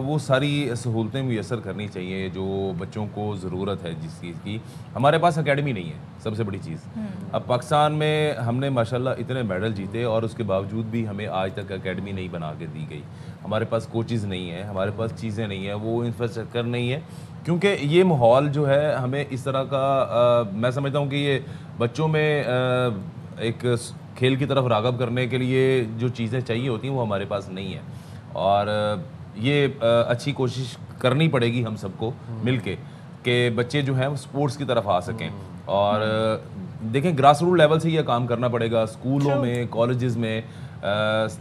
وہ ساری سہولتیں میسر کرنی چاہیے جو بچوں کو ضرورت ہے جس چیز کی. ہمارے پاس اکیڈمی نہیں ہے سب سے بڑی چیز. اب پاکستان میں ہم نے ماشاءاللہ اتنے میڈل جیتے اور اس کے باوجود بھی ہمیں آج تک اکیڈمی نہیں بنا کے دی گئی. ہمارے پاس کوچز نہیں ہیں, ہمارے پاس چیزیں نہیں ہیں, وہ انفراسٹرکچر نہیں ہے, کیونکہ یہ ماحول جو ہے ہمیں اس طرح کا میں سمجھتا ہوں کہ یہ بچوں میں ایک کھیل کی طرف راغب کرنے کے لیے جو چیزیں چاہیے ہوتی ہیں وہ ہمارے پاس نہیں ہیں. اور یہ اچھی کوشش کرنی پڑے گی ہم سب کو مل کے کہ بچے جو ہیں وہ سپورٹس کی طرف آ سکیں. اور دیکھیں گراس روٹ لیول سے یہ کام کرنا پڑے گا, اسکولوں میں, کالجز میں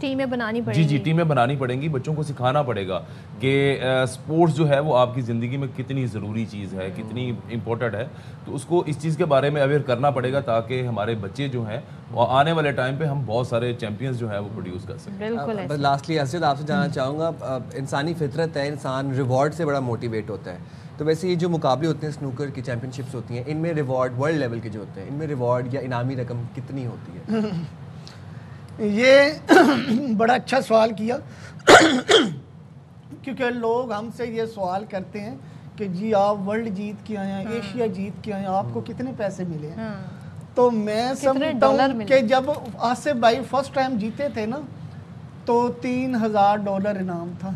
ٹیمیں بنانی پڑیں گی. جی ٹیمیں بنانی پڑیں گی. بچوں کو سکھانا پڑے گا کہ سپورٹس جو ہے وہ آپ کی زندگی میں کتنی ضروری چیز ہے, کتنی امپورٹنٹ ہے. تو اس کو اس چیز کے بارے میں اویئر کرنا پڑے گا تاکہ ہمارے بچے جو ہیں وہ آنے والے ٹائم پہ ہم بہت سارے چیمپئنز جو ہیں وہ پروڈیوس کر سکیں. بس لاسٹلی اسجد آپ سے جاننا چاہوں گا, انسانی فطرت ہے, انسان ریوارڈ سے بڑا موٹیویٹ ہوتا ہے. تو ویسے یہ جو مقابلے ہوتے ہیں سنوکر کی چیمپئن شپس ہوتی ہیں, ان میں ریوارڈ ورلڈ لیول کے جو ہوتے ہیں ان میں ریوارڈ یا انعامی رقم کتنی ہوتی ہے؟ یہ بڑا اچھا سوال کیا کیونکہ لوگ ہم سے یہ سوال کرتے ہیں کہ جی آپ ورلڈ جیت کے آئے ہیں, ایشیا جیت کے آئے ہیں, آپ کو کتنے پیسے ملے ہیں؟ تو میں سمجھتا ہوں کہ جب آصف بھائی فرسٹ ٹائم جیتے تھے نا تو $3000 انعام تھا.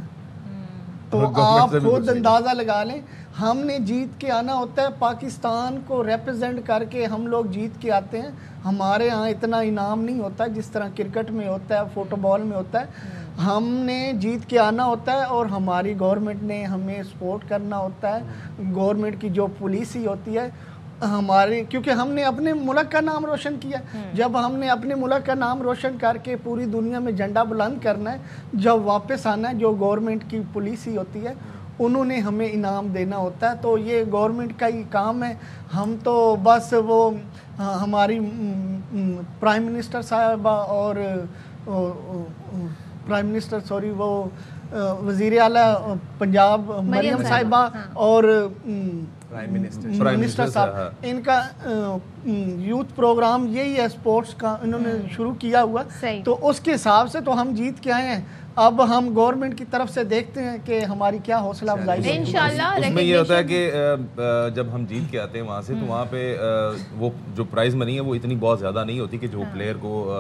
تو آپ خود اندازہ لگا لیں, ہم نے جیت کے آنا ہوتا ہے, پاکستان کو ریپرزینٹ کر کے ہم لوگ جیت کے آتے ہیں. ہمارے ہاں اتنا انعام نہیں ہوتا جس طرح کرکٹ میں ہوتا ہے, فٹ بال میں ہوتا ہے. ہم نے جیت کے آنا ہوتا ہے اور ہماری گورنمنٹ نے ہمیں سپورٹ کرنا ہوتا ہے. گورنمنٹ کی جو پالیسی ہوتی ہے ہمارے, کیونکہ ہم نے اپنے ملک کا نام روشن کیا. جب ہم نے اپنے ملک کا نام روشن کر کے پوری دنیا میں جھنڈا بلند کرنا ہے, جب واپس آنا ہے, جو گورنمنٹ کی پالیسی ہوتی ہے انہوں نے ہمیں انعام دینا ہوتا ہے. تو یہ گورنمنٹ کا ہی کام ہے. ہم تو بس وہ ہماری پرائم منسٹر صاحبہ اور وہ وزیر اعلیٰ پنجاب مریم صاحبہ اور منسٹر صاحب, ان کا یوتھ پروگرام یہی ہے اسپورٹس کا, انہوں نے شروع کیا ہوا. تو اس کے حساب سے تو ہم جیت کے آئے ہیں. اب ہم گورنمنٹ کی طرف سے دیکھتے ہیں کہ ہماری کیا حوصلہ افزائی ہے. انشاءاللہ اس میں یہ ہوتا ہے کہ جب ہم جیت کے آتے ہیں وہاں سے تو وہاں پہ وہ جو پرائز منی ہے وہ اتنی بہت زیادہ نہیں ہوتی کہ جو پلیئر کو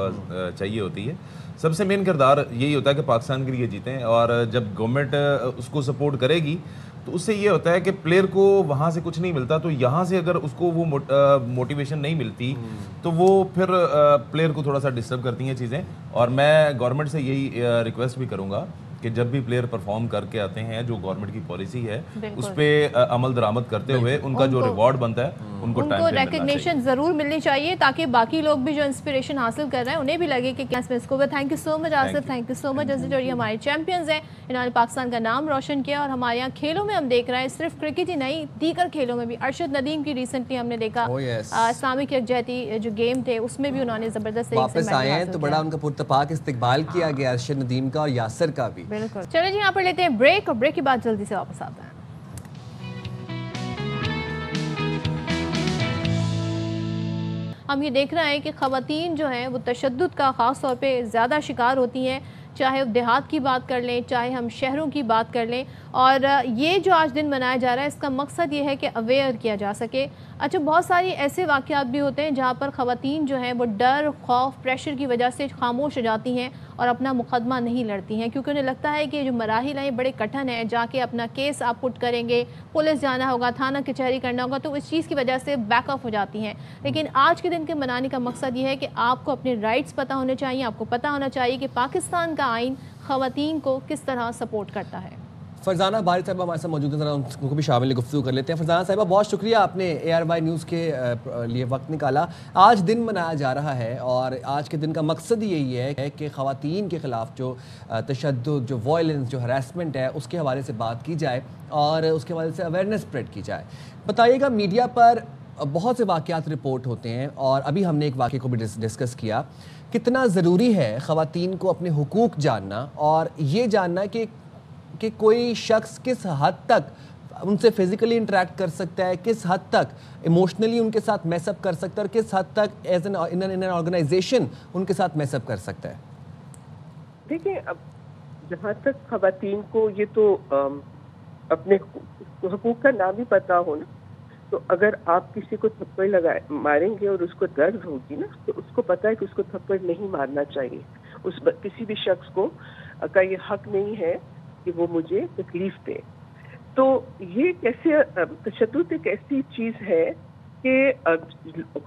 چاہیے ہوتی ہے. سب سے مین کردار یہی ہوتا ہے کہ پاکستان کے لیے جیتیں, اور جب گورنمنٹ اس کو سپورٹ کرے گی تو اس سے یہ ہوتا ہے کہ پلیئر کو وہاں سے کچھ نہیں ملتا, تو یہاں سے اگر اس کو وہ موٹیویشن نہیں ملتی تو وہ پھر پلیئر کو تھوڑا سا ڈسٹرب کرتی ہیں چیزیں. اور میں گورنمنٹ سے یہی ریکویسٹ بھی کروں گا کہ جب بھی پلیئر پرفارم کر کے آتے ہیں, جو گورنمنٹ کی پالیسی ہے اس پہ عمل درآمد کرتے ہوئے ان کا جو ریوارڈ بنتا ہے ان کو ریکگنیشن ضرور ملنی چاہیے تاکہ باقی لوگ بھی جو انسپریشن حاصل کر رہے ہیں انہیں بھی لگے کہ کیا اس میں اس کو. Thank you so much Asif, thank you so much Asjad. اور یہ ہمارے چیمپئنز ہیں, انہوں نے پاکستان کا نام روشن کیا. اور ہمارے یہاں کھیلوں میں ہم دیکھ رہے ہیں صرف کرکٹ ہی نہیں, دیگر کھیلوں میں بھی. ارشد ندیم کی ریسنٹلی ہم نے دیکھا اسلامک یکجہتی جو گیم تھے اس میں بھی انہوں نے زبردست واپس آئے ہیں, تو بڑا ان کا پرتپاک استقبال کیا گیا ارشد ندیم کا اور یاسر کا بھی. بالکل. چلیں جی یہاں پر لیتے ہیں بریک, اور بریک کے بعد جلدی سے واپس آتے ہیں. ہم یہ دیکھ رہے ہیں کہ خواتین جو ہیں وہ تشدد کا خاص طور پہ زیادہ شکار ہوتی ہیں, چاہے دیہات کی بات کر لیں, چاہے ہم شہروں کی بات کر لیں. اور یہ جو آج دن منایا جا رہا ہے اس کا مقصد یہ ہے کہ اویئر کیا جا سکے. اچھا, بہت ساری ایسے واقعات بھی ہوتے ہیں جہاں پر خواتین جو ہیں وہ ڈر, خوف, پریشر کی وجہ سے خاموش ہو جاتی ہیں اور اپنا مقدمہ نہیں لڑتی ہیں, کیونکہ انہیں لگتا ہے کہ جو مراحل ہیں بڑے کٹھن ہیں, جا کے اپنا کیس آپ پٹ کریں گے, پولیس جانا ہوگا, تھانہ کچہری کرنا ہوگا, تو اس چیز کی وجہ سے بیک آف ہو جاتی ہیں. لیکن آج کے دن کے منانے کا مقصد یہ ہے کہ آپ کو اپنے رائٹس پتہ ہونے چاہیے, آپ کو پتہ ہونا چاہیے کہ پاکستان کا آئین خواتین کو کس طرح سپورٹ کرتا ہے. فرزانہ باری صاحبہ ہمارے ساتھ موجود ہیں, ذرا ان کو بھی شامل گفتگو کر لیتے ہیں. فرزانہ صاحبہ بہت شکریہ, آپ نے ARY نیوز کے لیے وقت نکالا. آج دن منایا جا رہا ہے اور آج کے دن کا مقصد یہی ہے کہ خواتین کے خلاف جو تشدد, جو وائلنس, جو ہراسمنٹ ہے اس کے حوالے سے بات کی جائے اور اس کے حوالے سے اویئرنیس اسپریڈ کی جائے. بتائیے گا, میڈیا پر بہت سے واقعات رپورٹ ہوتے ہیں اور ابھی ہم نے ایک واقعے کو بھی ڈسکس کیا, کتنا ضروری ہے خواتین کو اپنے حقوق جاننا اور یہ جاننا کہ کوئی شخص کس حد تک ان سے فزیکلی انٹریکٹ کر سکتا ہے, کس حد تک ایموشنلی ان کے ساتھ میس اپ کر سکتا ہے اور کس حد تک ایز این آرگنائزیشن ان کے ساتھ میس اپ کر سکتا ہے. دیکھیں, اب جہاں تک خواتین کو یہ تو اپنے حقوق کا نام ہی پتا ہو نا، تو اگر آپ کسی کو تھپڑ ماریں گے اور اس کو درد ہوگی نا، تو اس کو پتا ہے کہ اس کو تھپڑ نہیں مارنا چاہیے. کسی بھی شخص کو کا یہ حق نہیں ہے کہ وہ مجھے تکلیف دے. تو یہ کیسے تشدد ایک ایسی چیز ہے کہ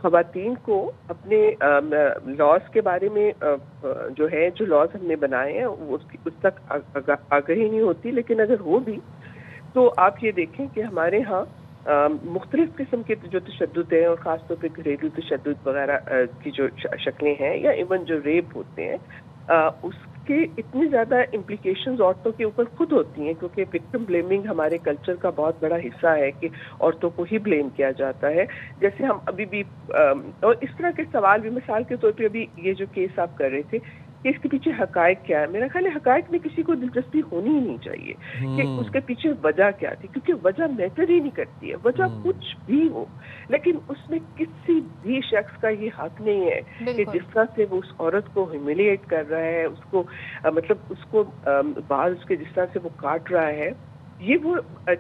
خواتین کو اپنے لاز کے بارے میں جو ہے جو لاز ہم نے بنائے ہیں اس تک آگاہی نہیں ہوتی. لیکن اگر ہو بھی تو آپ یہ دیکھیں کہ ہمارے ہاں مختلف قسم کے جو تشدد ہیں، اور خاص طور پہ گھریلو تشدد وغیرہ کی جو شکلیں ہیں، یا ایون جو ریپ ہوتے ہیں، اس کے اتنی زیادہ امپلیکیشنز عورتوں کے اوپر خود ہوتی ہیں، کیونکہ وکٹم بلیمنگ ہمارے کلچر کا بہت بڑا حصہ ہے کہ عورتوں کو ہی بلیم کیا جاتا ہے. جیسے ہم ابھی بھی اور اس طرح کے سوال بھی، مثال کے طور پہ ابھی یہ جو کیس آپ کر رہے تھے کہ اس کے پیچھے حقائق کیا ہے، میرا خیال ہے حقائق میں کسی کو دلچسپی ہونی ہی نہیں چاہیے کہ اس کے پیچھے وجہ کیا تھی، کیونکہ وجہ میٹر ہی نہیں کرتی ہے، وجہ کچھ بھی ہو. لیکن اس میں کسی بھی شخص کا یہ حق نہیں ہے کہ جس طرح سے وہ اس عورت کو ہیوملیٹ کر رہا ہے، اس کو مطلب اس کو بعض اس کے جس طرح سے وہ کاٹ رہا ہے، یہ وہ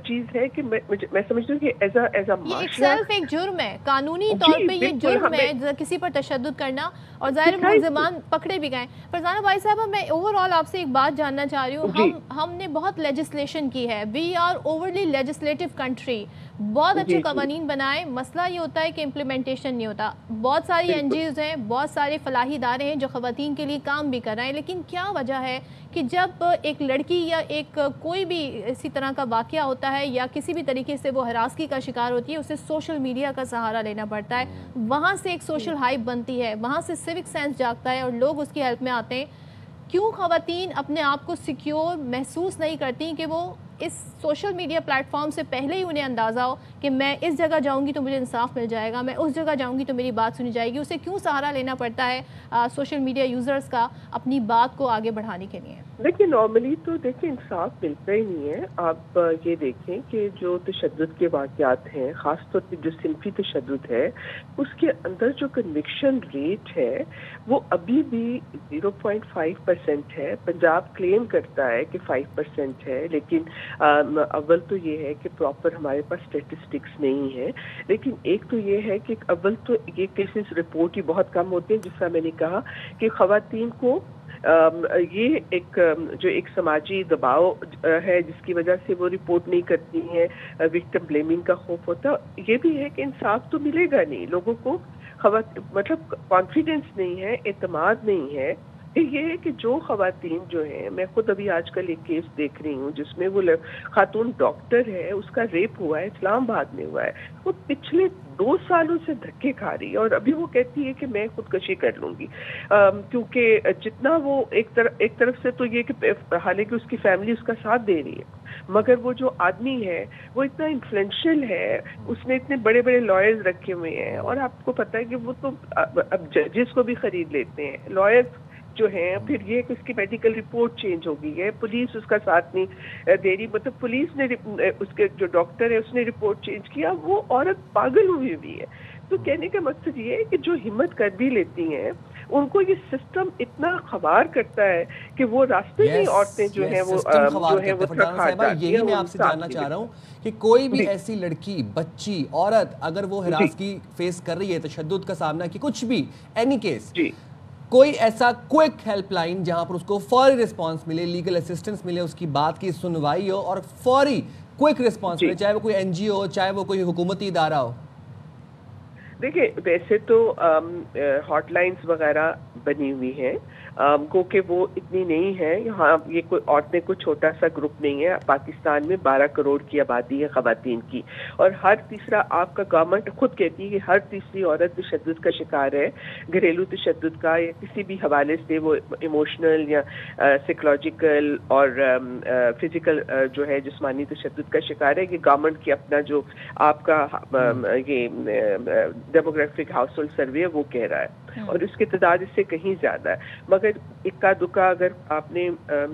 چیز ہے کہ میں سمجھتی ہوں کہ ایز اے معاشرہ ایک جرم ہے، قانونی طور پہ یہ جرم ہے کسی پر تشدد کرنا، اور ظاہر ملزمان پکڑے بھی گئے. فرزانہ بھائی صاحبہ، میں اوور آل آپ سے ایک بات جاننا چاہ رہی ہوں. ہم نے بہت لیجسلیشن کی ہے، we are overly legislative country, بہت اچھے قوانین بنائے، مسئلہ یہ ہوتا ہے کہ امپلیمنٹیشن نہیں ہوتا. بہت ساری این جی اوز ہیں، بہت سارے فلاحی ادارے ہیں جو خواتین کے لیے کام بھی کر رہے ہیں، لیکن کیا وجہ ہے کہ جب ایک لڑکی یا ایک کوئی بھی اسی طرح کا واقعہ ہوتا ہے یا کسی بھی طریقے سے وہ ہراسگی کا شکار ہوتی ہے، اسے سوشل میڈیا کا سہارا لینا پڑتا ہے، وہاں سے ایک سوشل ہائپ بنتی ہے، وہاں سے سیوک سینس جاگتا ہے اور لوگ اس کی ہیلپ میں آتے ہیں. کیوں خواتین اپنے آپ کو سیکیور محسوس نہیں کرتی کہ وہ اس سوشل میڈیا پلیٹ فارم سے پہلے ہی انہیں اندازہ ہو کہ میں اس جگہ جاؤں گی تو مجھے انصاف مل جائے گا، میں اس جگہ جاؤں گی تو میری بات سنی جائے گی؟ اسے کیوں سہارا لینا پڑتا ہے سوشل میڈیا یوزرز کا اپنی بات کو آگے بڑھانے کے لیے؟ دیکھیں نارملی تو دیکھیں انصاف ملتا ہی نہیں ہے. آپ یہ دیکھیں کہ جو تشدد کے واقعات ہیں، خاص طور پہ جو صنفی تشدد ہے، اس کے اندر جو کنوکشن ریٹ ہے وہ ابھی بھی 0.5% ہے. پنجاب کلیم کرتا ہے کہ 5% ہے، لیکن اول تو یہ ہے کہ پراپر ہمارے پاس اسٹیٹسٹکس نہیں ہے. لیکن ایک تو یہ ہے کہ اول تو یہ کیسز رپورٹ ہی بہت کم ہوتے ہیں، جس طرح میں نے کہا کہ خواتین کو یہ ایک سماجی دباؤ ہے جس کی وجہ سے وہ رپورٹ نہیں کرتی ہیں، وکٹم بلیمنگ کا خوف ہوتا ہے. یہ بھی ہے کہ انصاف تو ملے گا نہیں، لوگوں کو مطلب کانفیڈنس نہیں ہے، اعتماد نہیں ہے. یہ ہے کہ جو خواتین جو ہیں، میں خود ابھی آج کل ایک کیس دیکھ رہی ہوں جس میں وہ خاتون ڈاکٹر ہے، اس کا ریپ ہوا ہے، اسلام آباد میں ہوا ہے. وہ پچھلے 2 سالوں سے دھکے کھا رہی ہے اور ابھی وہ کہتی ہے کہ میں خودکشی کر لوں گی، کیونکہ جتنا وہ ایک طرف سے تو یہ کہ حالانکہ اس کی فیملی اس کا ساتھ دے رہی ہے، مگر وہ جو آدمی ہے وہ اتنا انفلوئنشل ہے، اس نے اتنے بڑے بڑے لائرز رکھے ہوئے ہیں، اور آپ کو پتہ ہے کہ وہ تو اب ججز کو بھی خرید لیتے ہیں لائرز جو ہیں. پھر یہ کہ اس کی میڈیکل رپورٹ چینج ہو گئی ہے، پولیس اس کا ساتھ نہیں دے رہی، مطلب پولیس نے اس کے جو ڈاکٹر ہے اس نے رپورٹ چینج کیا، وہ عورت پاگل ہوئی ہوئی ہے. تو کہنے کا مقصد یہ ہے کہ جو ہمت کر بھی لیتی ہیں ان کو یہ سسٹم اتنا خوار کرتا ہے کہ وہ راستے میں عورتیں جو ہیں وہ یہی میں آپ سے جاننا چاہ رہا ہوں کہ کوئی بھی ایسی لڑکی، بچی، عورت اگر وہ ہراسگی فیس کر رہی ہے، تشدد کا سامنا کی، کچھ بھی اینی کیس، کوئی ایسا کوئک ہیلپ لائن جہاں پر اس کو فوری رسپانس ملے، لیگل اسسٹنس ملے، اس کی بات کی سنوائی ہو اور فوری کوئک رسپانس ملے، چاہے وہ کوئی این جی او ہو، چاہے وہ کوئی حکومتی ادارہ ہو؟ دیکھیں ویسے تو ہاٹ لائنز وغیرہ بنی ہوئی ہیں، کیونکہ وہ اتنی نہیں ہے یہاں. یہ کوئی عورتیں کوئی چھوٹا سا گروپ نہیں ہے. پاکستان میں 12 کروڑ کی آبادی ہے خواتین کی، اور ہر تیسرا آپ کا گورنمنٹ خود کہتی ہے کہ ہر تیسری عورت تشدد کا شکار ہے، گھریلو تشدد کا یا کسی بھی حوالے سے، وہ ایموشنل یا سائیکولوجیکل اور فزیکل جو ہے جسمانی تشدد کا شکار ہے. یہ گورنمنٹ کی اپنا جو آپ کا یہ ڈیموگرافک ہاؤس ہولڈ سروے وہ کہہ رہا ہے، اور اس کی تعداد اس سے کہیں زیادہ ہے. مگر اکا دکا اگر آپ نے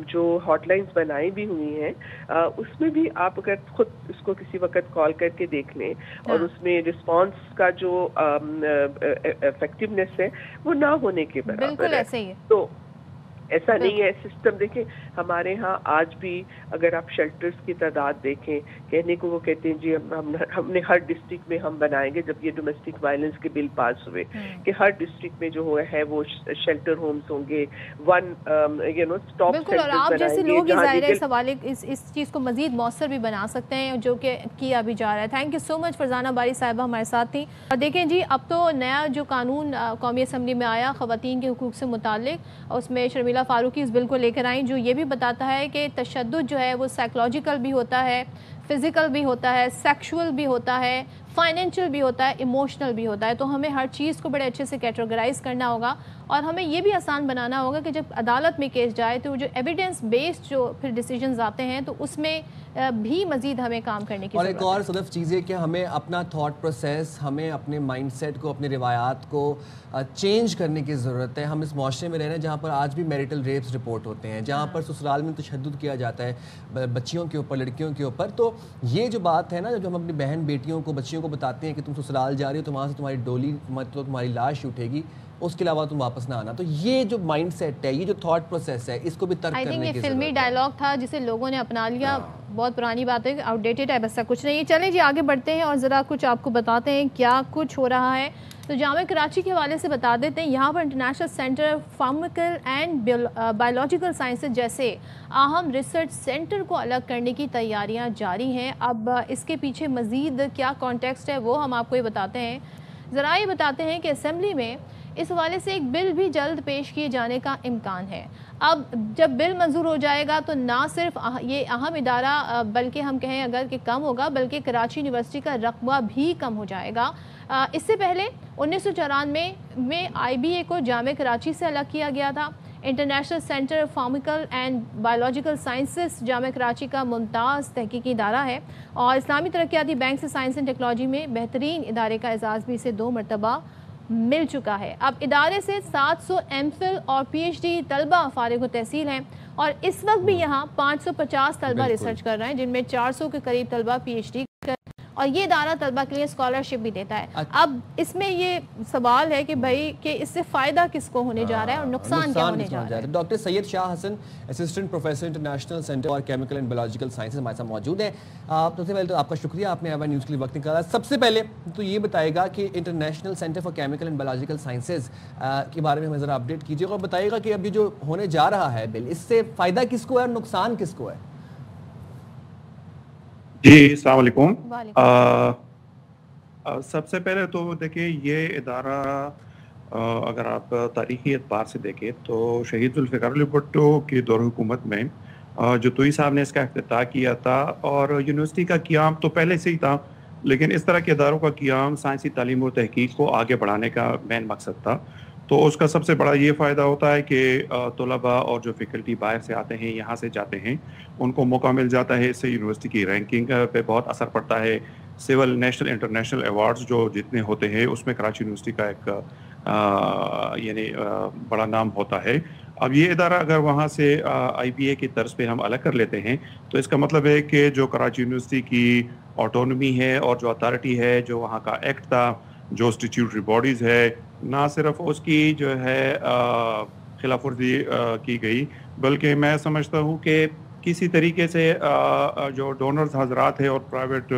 جو ہاٹ لائنز بنائی بھی ہوئی ہیں، اس میں بھی آپ اگر خود اس کو کسی وقت کال کر کے دیکھ لیں اور اس میں رسپانس کا جو افیکٹونیس ہے وہ نہ ہونے کے برابر ہے. ایسا نہیں ہے سسٹم. دیکھیں ہمارے ہاں آج بھی اگر آپ شیلٹرز کی تعداد دیکھیں, کہنے کو وہ کہتے ہیں جی ہم نے ہر ڈسٹرکٹ میں ہم بنائیں گے, جب یہ ڈومیسٹک وائلنس کے بل پاس ہوئے کہ ہر ڈسٹرکٹ میں جو ہے وہ شیلٹر ہومز ہوں گے, ون اسٹاپ بالکل. اور آپ جیسے لوگ ظاہر ہے اس حوالے اس چیز کو مزید مؤثر بھی بنا سکتے ہیں, جو کہ کیا بھی جا رہا ہے. تھینک یو سو مچ. فرزانہ باری صاحبہ ہمارے ساتھ تھیں. اور دیکھیں جی اب تو نیا جو قانون قومی اسمبلی میں آیا خواتین کے حقوق سے متعلق, اس میں شرمیلا فاروقی اس بل کو لے کر آئیں جو یہ بھی بتاتا ہے کہ تشدد جو ہے وہ سائیکولوجیکل بھی ہوتا ہے, فزیکل بھی ہوتا ہے, سیکشول بھی ہوتا ہے, فائنینشیل بھی ہوتا ہے, ایموشنل بھی ہوتا ہے. تو ہمیں ہر چیز کو بڑے اچھے سے کیٹیگرائز کرنا ہوگا اور ہمیں یہ بھی آسان بنانا ہوگا کہ جب عدالت میں کیس جائے تو جو ایویڈنس بیسڈ جو پھر ڈیسیجنز آتے ہیں تو اس میں بھی مزید ہمیں کام کرنے کی ضرورت ہے. اور ایک اور صدف چیز ہے کہ ہمیں اپنا تھاٹ پروسیس, ہمیں اپنے مائنڈ سیٹ کو, اپنے روایات کو چینج کرنے کی ضرورت ہے. ہم اس معاشرے میں رہ رہے ہیں جہاں پر آج بھی میریٹل ریپس رپورٹ ہوتے ہیں, جہاں پر سسرال میں تشدد کیا جاتا ہے بچیوں کے اوپر, لڑکیوں کے اوپر. تو یہ جو بات ہے نا, جو ہم اپنی بہن بیٹیوں کو, بچیوں کو بتاتے ہیں کہ تم سسرال جا رہی ہو تو وہاں سے تمہاری ڈولی, تو تمہاری لاش اٹھے گی, اس کے علاوہ تم واپس نہ آنا. تو یہ جو مائنڈ سیٹ ہے, یہ جو تھاٹ پروسیس ہے, اس کو بھی ترک کرنے کی ضرورت ہے. یہ فلمی ڈائلاگ تھا جسے لوگوں نے اپنا لیا, بہت پرانی بات ہے, آؤٹ ڈیٹڈ ہے, ایسا کچھ نہیں ہے. چلیں جی آگے بڑھتے ہیں اور ذرا کچھ آپ کو بتاتے ہیں کیا کچھ ہو رہا ہے. تو جامعہ کراچی کے حوالے سے بتا دیتے ہیں, یہاں پر international centre for chemical and biological sciences جیسے اہم ریسرچ سینٹر کو الگ کرنے کی تیاریاں جاری ہیں. اب اس کے پیچھے مزید کیا کانٹیکسٹ ہے وہ ہم آپ کو یہ بتاتے ہیں. ذرا یہ بتاتے ہیں کہ اسمبلی میں اس حوالے سے ایک بل بھی جلد پیش کیے جانے کا امکان ہے. اب جب بل منظور ہو جائے گا تو نہ صرف یہ اہم ادارہ بلکہ ہم کہیں اگر کہ کم ہوگا, بلکہ کراچی یونیورسٹی کا رقبہ بھی کم ہو جائے گا. اس سے پہلے 1994 میں آئی بی اے کو جامعہ کراچی سے الگ کیا گیا تھا. International centre for chemical and biological sciences جامعہ کراچی کا ممتاز تحقیقی ادارہ ہے اور اسلامی ترقیاتی بینک سے سائنس اینڈ ٹیکنالوجی میں بہترین ادارے کا اعزاز بھی اسے 2 مرتبہ مل چکا ہے. اب ادارے سے 700 ایم فل اور پی ایچ ڈی طلبہ فارغ التحصیل ہیں اور اس وقت بھی یہاں 550 طلبہ ریسرچ کر رہے ہیں, جن میں 400 کے قریب طلبہ پی ایچ ڈی اور یہ ادارہ طلبہ کے لیے اسکالرشپ بھی دیتا ہے. اب اس میں یہ سوال ہے کہ بھائی کہ اس سے فائدہ کس کو ہونے جا رہا ہے اور نقصان کیا ہونے جا رہا ہے. ڈاکٹر سید شاہ حسن, اسسٹنٹ پروفیسر انٹرنیشنل سینٹر اور کیمیکل اینڈ بایولوجیکل سائنسز ہمارے ساتھ موجود ہیں. سب سے پہلے تو آپ کا شکریہ, آپ نے نیوز کے لیے وقت نکالا. سب سے پہلے تو یہ بتائے گا کہ international centre for chemical and biological sciences کے بارے میں ہمیں ذرا اپڈیٹ کیجیے اور بتائیے گا کہ ابھی جو ہونے جا رہا ہے بل, اس سے فائدہ کس کو ہے اور نقصان کس کو ہے. جی السلام علیکم. سب سے پہلے تو دیکھیں یہ ادارہ اگر آپ تاریخی اعتبار سے دیکھیں تو شہید ذوالفقار علی بھٹو کی دور حکومت میں جو توئی صاحب نے اس کا افتتاح کیا تھا اور یونیورسٹی کا قیام تو پہلے سے ہی تھا, لیکن اس طرح کے اداروں کا قیام سائنسی تعلیم اور تحقیق کو آگے بڑھانے کا مین مقصد تھا. تو اس کا سب سے بڑا یہ فائدہ ہوتا ہے کہ طلباء اور جو فیکلٹی باہر سے آتے ہیں, یہاں سے جاتے ہیں, ان کو موقع مل جاتا ہے. اس سے یونیورسٹی کی رینکنگ پہ بہت اثر پڑتا ہے. سول نیشنل انٹرنیشنل ایوارڈز جو جتنے ہوتے ہیں اس میں کراچی یونیورسٹی کا ایک یعنی بڑا نام ہوتا ہے. اب یہ ادارہ اگر وہاں سے آئی بی اے کی طرز پہ ہم الگ کر لیتے ہیں تو اس کا مطلب ہے کہ جو کراچی یونیورسٹی کی آٹونومی ہے اور جو اتھارٹی ہے, جو وہاں کا ایکٹ تھا, جو اسٹیچیوٹری باڈیز ہے, نہ صرف اس کی جو ہے خلاف ورزی کی گئی, بلکہ میں سمجھتا ہوں کہ کسی طریقے سے جو ڈونرز حضرات ہیں اور پرائیویٹ